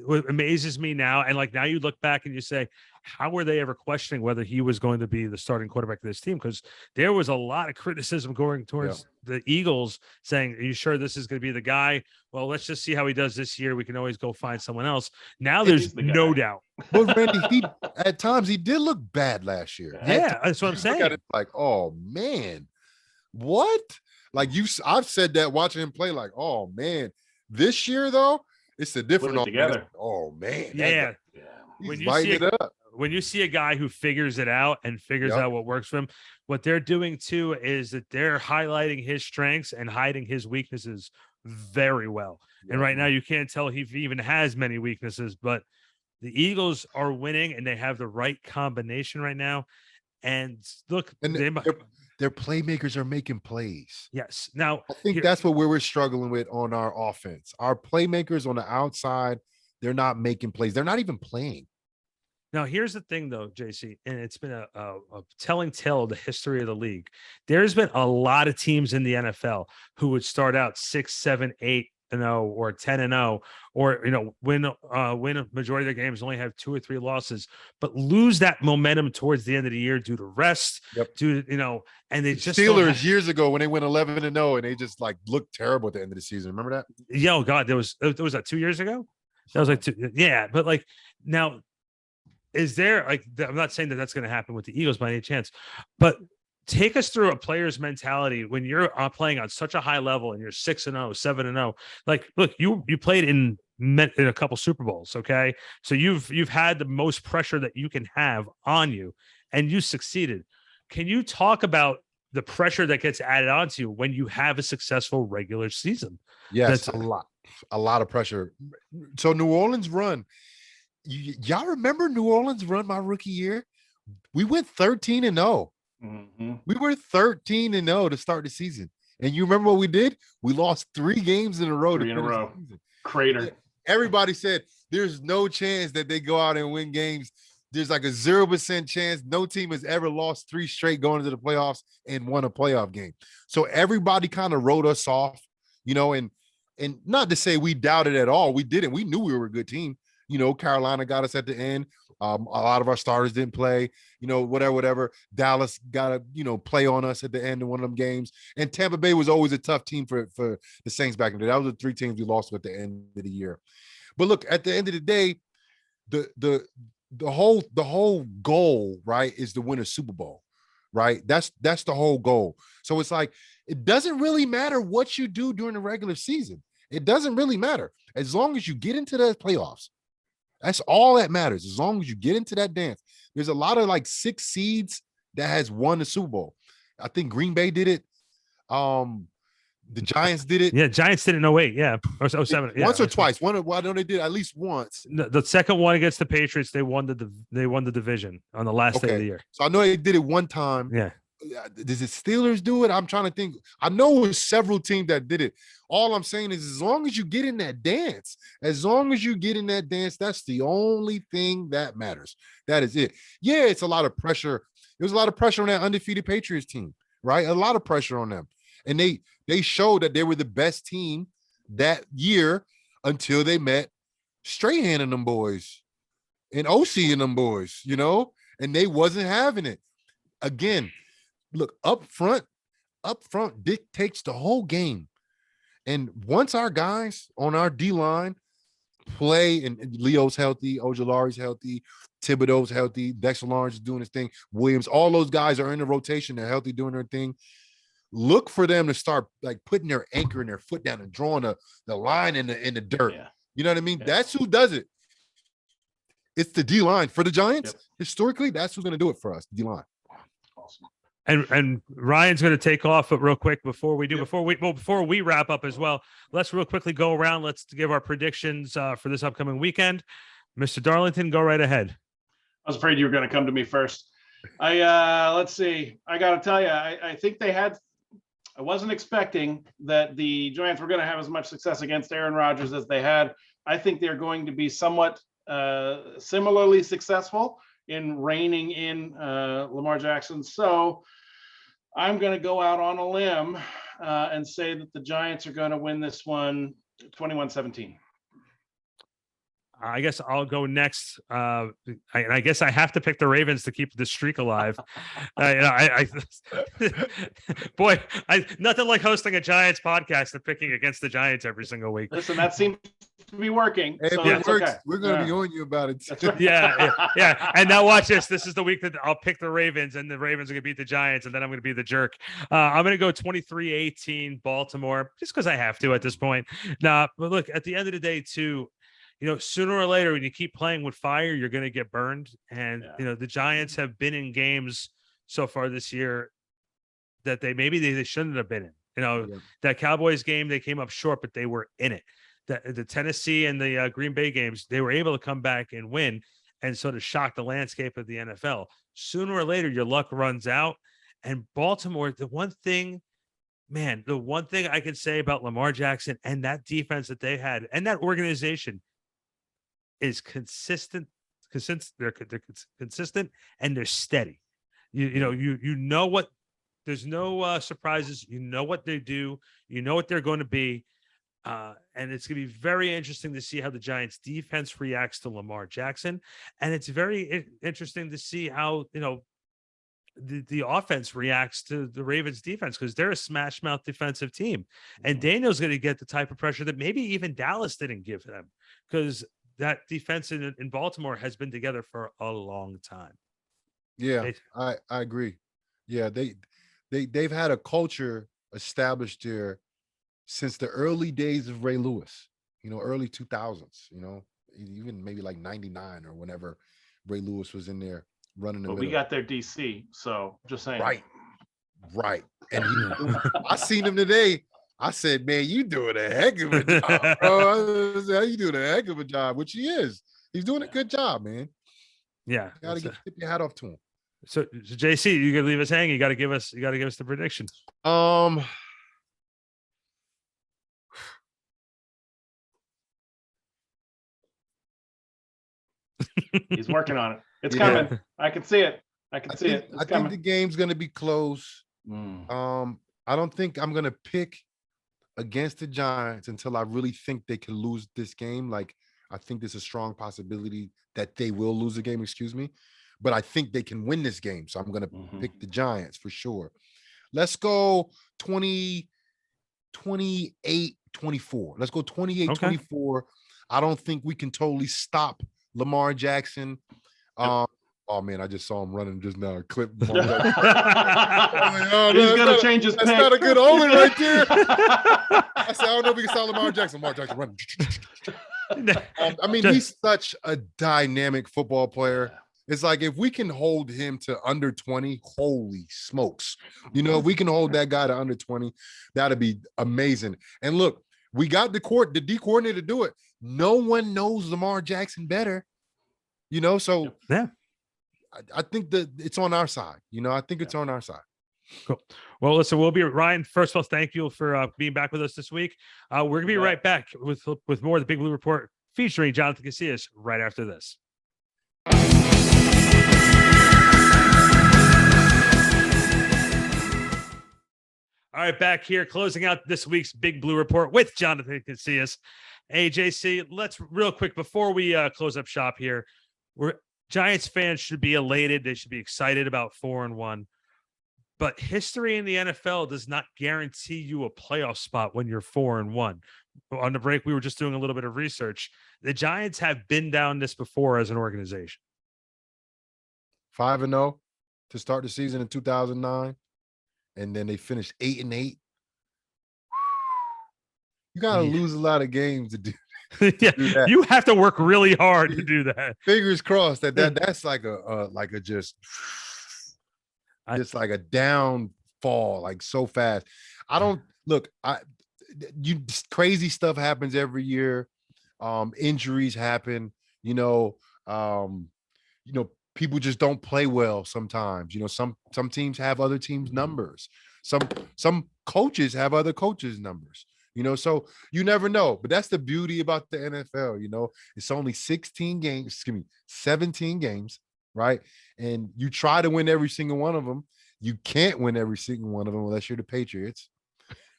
what amazes me now, and like, now you look back and you say, how were they ever questioning whether he was going to be the starting quarterback of this team? Because there was a lot of criticism going towards the Eagles, saying, are you sure this is going to be the guy? Well, let's just see how he does this year. We can always go find someone else. Now there's no doubt. But Randy, at times he did look bad last year. Yeah, that's what I'm saying. Look at it like, oh man, what? Like, I've said that watching him play, like, oh man. This year though, it's a different together. Oh man, yeah. When you see a guy who figures it out and figures out what works for him, what they're doing too is that they're highlighting his strengths and hiding his weaknesses very well. And right now you can't tell if he even has many weaknesses, but the Eagles are winning and they have the right combination right now. And look, their playmakers are making plays. Yes. Now, I think that's what we're struggling with on our offense. Our playmakers on the outside, they're not making plays. They're not even playing. Now, here's the thing, though, JC, and it's been a telling tale of the history of the league. There's been a lot of teams in the NFL who would start out 6, 7, 8-0 or 10-0, or win a majority of their games, only have 2 or 3 losses, but lose that momentum towards the end of the year due to rest. Due to, and they just Steelers years ago when they went 11-0 and they just like looked terrible at the end of the season. Remember that? Yeah, God, there was that 2 years ago. That was like 2. Yeah, but like now. Is there, like, I'm not saying that that's going to happen with the Eagles by any chance, but take us through a player's mentality when you're playing on such a high level and you're 6-0, 7-0. Like, look, you played in a couple Super Bowls, okay? So you've had the most pressure that you can have on you, and you succeeded. Can you talk about the pressure that gets added onto you when you have a successful regular season. Yes, That's a lot of pressure. So New Orleans run. Y'all remember New Orleans run my rookie year? We went 13-0. Mm-hmm. We were 13-0 to start the season. And you remember what we did? We lost 3 games in a row. 3 in a row. Crater. Everybody said there's no chance that they go out and win games. There's like a 0% chance. No team has ever lost 3 straight going into the playoffs and won a playoff game. So everybody kind of wrote us off, and not to say we doubted at all. We didn't. We knew we were a good team. Carolina got us at the end. A lot of our starters didn't play, whatever. Dallas got to, play on us at the end of one of them games. And Tampa Bay was always a tough team for the Saints back in the day. That was the 3 teams we lost at the end of the year. But look, at the end of the day, the whole goal, right, is to win a Super Bowl, right? That's the whole goal. So it's like, it doesn't really matter what you do during the regular season. It doesn't really matter. As long as you get into the playoffs, that's all that matters. As long as you get into that dance. There's a lot of like 6 seeds that has won the Super Bowl. I think Green Bay did it. The Giants did it. Yeah, Giants did it in 08, yeah. Or 07. Once or twice. I know they did at least once. The second one against the Patriots, they won the division on the last day of the year. So I know they did it one time. Yeah. Does it Steelers do it? I'm trying to think. I know it was several teams that did it. All I'm saying is, as long as you get in that dance, that's the only thing that matters. That is it. Yeah, it's a lot of pressure. There was a lot of pressure on that undefeated Patriots team, right? A lot of pressure on them. And they showed that they were the best team that year until they met Strahan and them boys and OC and them boys, and they wasn't having it. Again, look, up front dictates the whole game. And once our guys on our D-line play, and Leo's healthy, Ojolari's healthy, Thibodeau's healthy, Dexter Lawrence is doing his thing, Williams, all those guys are in the rotation. They're healthy, doing their thing. Look for them to start like putting their anchor and their foot down and drawing the line in the dirt. Yeah. You know what I mean? Yeah. That's who does it. It's the D-line. For the Giants, historically, that's who's going to do it for us, D-line. Awesome. And Ryan's going to take off, but real quick before we wrap up as well, let's real quickly go around. Let's give our predictions for this upcoming weekend. Mr. Darlington, go right ahead. I was afraid you were going to come to me first. Let's see. I got to tell you, I think I wasn't expecting that the Giants were going to have as much success against Aaron Rodgers as they had. I think they're going to be somewhat similarly successful in reining in Lamar Jackson. So I'm going to go out on a limb and say that the Giants are going to win this one 21-17. I guess I'll go next. I guess I have to pick the Ravens to keep the streak alive. Boy, nothing like hosting a Giants podcast and picking against the Giants every single week. Listen, that seems to be working. Hey, so it works. okay. We're going to be on you about it. That's right. Yeah. And now watch this. This is the week that I'll pick the Ravens, and the Ravens are going to beat the Giants, and then I'm going to be the jerk. I'm going to go 23-18 Baltimore, just because I have to at this point. Nah, but look, at the end of the day, too, sooner or later, when you keep playing with fire, you're going to get burned. And, the Giants have been in games so far this year that they shouldn't have been in. That Cowboys game, they came up short, but they were in it. The Tennessee and the Green Bay games, they were able to come back and win and sort of shock the landscape of the NFL. Sooner or later, your luck runs out. And Baltimore, the one thing I can say about Lamar Jackson and that defense that they had and that organization is consistent. They're consistent and they're steady. You know what? There's no surprises. You know what they do. You know what they're going to be. And it's going to be very interesting to see how the Giants defense reacts to Lamar Jackson. And it's very interesting to see how, the offense reacts to the Ravens defense, because they're a smash mouth defensive team. And Daniel's going to get the type of pressure that maybe even Dallas didn't give them, because that defense in Baltimore has been together for a long time. Yeah, I agree. Yeah, they've had a culture established here since the early days of Ray Lewis, early 2000s, even maybe like 99 or whenever Ray Lewis was in there running the middle. We got their DC, so just saying. Right. Right. And I seen him today. I said, man, you doing a heck of a job, bro. I said, you doing a heck of a job, which he is. He's doing a good job, man. Yeah. You gotta tip your hat off to him. So JC, you gotta leave us hanging. You gotta give us the prediction. He's working on it. It's coming. I can see it. I think the game's gonna be close. I don't think I'm gonna pick against the Giants until I really think they can lose this game. Like, I think there's a strong possibility that they will lose the game, but I think they can win this game. So I'm gonna pick the Giants for sure. Let's go 28-24. Let's go 28-24. I don't think we can totally stop Lamar Jackson. Oh man, I just saw him running just now. Clip. He's gonna change his pick. That's not a good omen right there. I said, I don't know if we can stop Lamar Jackson. Lamar Jackson running. I mean, he's such a dynamic football player. It's like, if we can hold him to under 20, holy smokes. You know, if we can hold that guy to under 20, that'd be amazing. And look, we got the D coordinator to do it. No one knows Lamar Jackson better. You know, so yeah. I think that it's on our side. You know, I think it's on our side. Cool. Well, listen, we'll be Ryan. First of all, thank you for being back with us this week. We're gonna be right back with more of the Big Blue Report featuring Jonathan Casillas right after this. All right, back here, closing out this week's Big Blue Report with Jonathan Casillas. Hey, JC, let's real quick before we close up shop here. Giants fans should be elated. They should be excited about 4-1. But history in the NFL does not guarantee you a playoff spot when you're 4-1. On the break, we were just doing a little bit of research. The Giants have been down this before as an organization. 5-0 to start the season in 2009, and then they finished 8-8. You got to lose a lot of games to do. Yeah, you have to work really hard to do that. Fingers crossed that's like just like a downfall, like so fast. I don't look. Crazy stuff happens every year. Injuries happen. People just don't play well sometimes. Some teams have other teams' numbers. Some coaches have other coaches' numbers. So you never know. But that's the beauty about the NFL. It's only 17 games, right? And you try to win every single one of them. You can't win every single one of them unless you're the Patriots.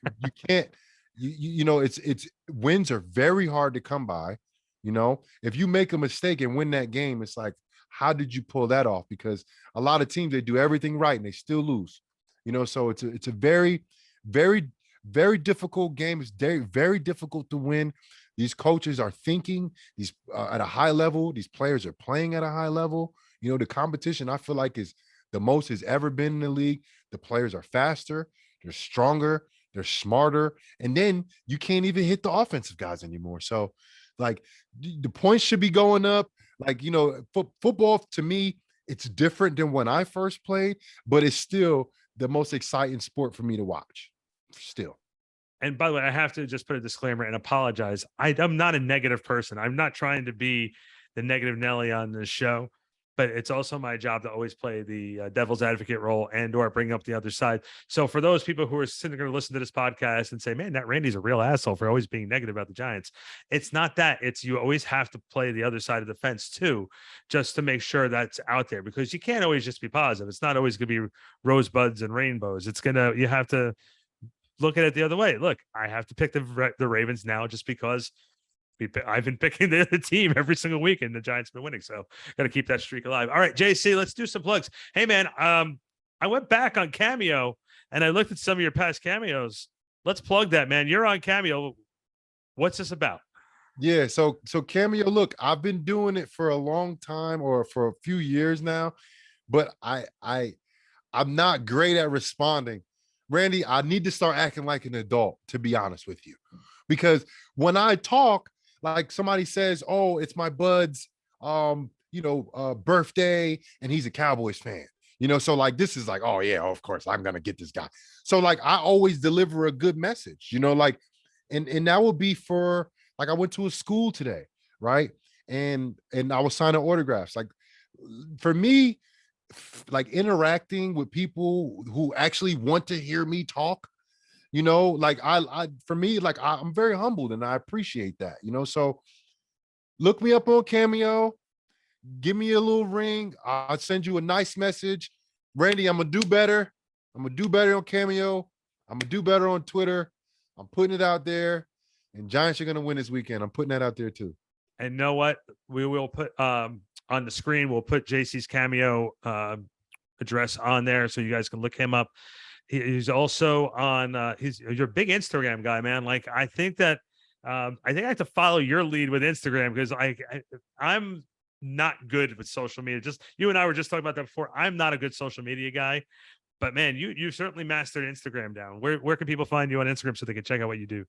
You can't. It's wins are very hard to come by. If you make a mistake and win that game, it's like, how did you pull that off? Because a lot of teams, they do everything right and they still lose. So it's a very, very, very difficult game. It's very, very difficult to win. These coaches are thinking at a high level. These players are playing at a high level. The competition, I feel like, is the most has ever been in the league. The players are faster, they're stronger, they're smarter, and then you can't even hit the offensive guys anymore. So, like, the points should be going up. Like, football, to me, it's different than when I first played, but it's still the most exciting sport for me to watch. Still. And by the way, I have to just put a disclaimer and apologize. I'm not a negative person. I'm not trying to be the negative Nelly on this show, but it's also my job to always play the devil's advocate role or bring up the other side. So for those people who are sitting there to listen to this podcast and say, man, that Randy's a real asshole for always being negative about the Giants. It's not that. It's you always have to play the other side of the fence too, just to make sure that's out there, because you can't always just be positive. It's not always going to be rosebuds and rainbows. You have to look at it the other way. Look, I have to pick the Ravens now just because I've been picking the team every single week and the Giants have been winning. So got to keep that streak alive. All right, JC, let's do some plugs. Hey, man, I went back on Cameo and I looked at some of your past cameos. Let's plug that, man. You're on Cameo. What's this about? Yeah, so Cameo, look, I've been doing it for a long time, or for a few years now, but I'm not great at responding. Randy, I need to start acting like an adult, to be honest with you, because when I talk, like somebody says, oh, it's my bud's, birthday, and he's a Cowboys fan. You know, so like this is like, oh yeah, of course I'm gonna get this guy. So like I always deliver a good message, you know, like, and that would be for like I went to a school today, right? And I was signing autographs. Like for me, like interacting with people who actually want to hear me talk, you know, like I for me, like I'm very humbled and I appreciate that, you know. So look me up on Cameo, give me a little ring. I'll send you a nice message. Randy, I'm gonna do better. I'm gonna do better on Cameo. I'm gonna do better on Twitter. I'm putting it out there. And Giants are gonna win this weekend. I'm putting that out there too. And know what? We will put on the screen, we'll put JC's Cameo address on there so you guys can look him up. He's also on you're a big Instagram guy, man. Like I think that I have to follow your lead with Instagram because I'm not good with social media. Just you and I were just talking about that before. I'm not a good social media guy, but man, you certainly mastered Instagram down. Where can people find you on Instagram so they can check out what you do?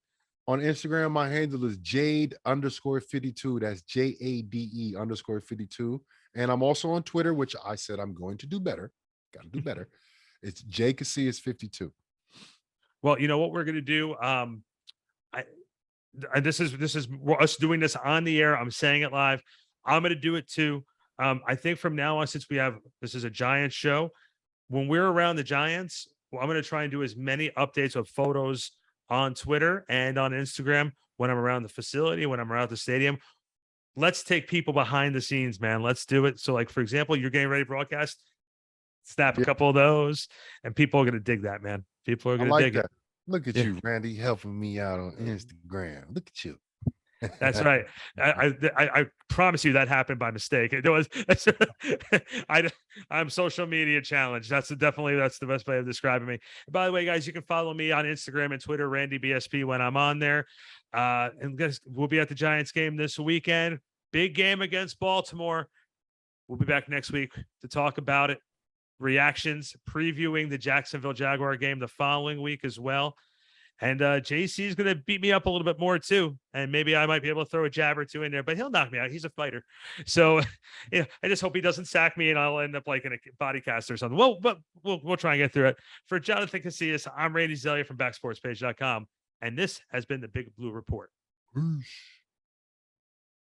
On Instagram, my handle is Jade_52. That's JADE_52. And I'm also on Twitter, which I said I'm going to do better. Got to do better. It's J Casillas 52. Well, you know what we're gonna do. This is us doing this on the air. I'm saying it live. I'm gonna do it too. I think from now on, since this is a Giants show, when we're around the Giants, well, I'm gonna try and do as many updates of photos on Twitter and on Instagram when I'm around the facility, when I'm around the stadium. Let's take people behind the scenes, man. Let's do it. So, like, for example, you're getting ready to broadcast, snap a couple of those, and people are going to dig that, man. People are going to dig that. it. Look at you, Randy, helping me out on Instagram. Look at you. That's right. I promise you that happened by mistake. It was. I'm social media challenged. That's the best way of describing me. And by the way, guys, you can follow me on Instagram and Twitter, Randy BSP, when I'm on there. And guys, we'll be at the Giants game this weekend. Big game against Baltimore. We'll be back next week to talk about it. Reactions, previewing the Jacksonville Jaguar game the following week as well. And JC is going to beat me up a little bit more too. And maybe I might be able to throw a jab or two in there, but he'll knock me out. He's a fighter. So yeah, I just hope he doesn't sack me and I'll end up like in a body cast or something. Well, but we'll try and get through it. For Jonathan Casillas, I'm Randy Zellea from backsportspage.com. And this has been the Big Blue Report. Whoosh.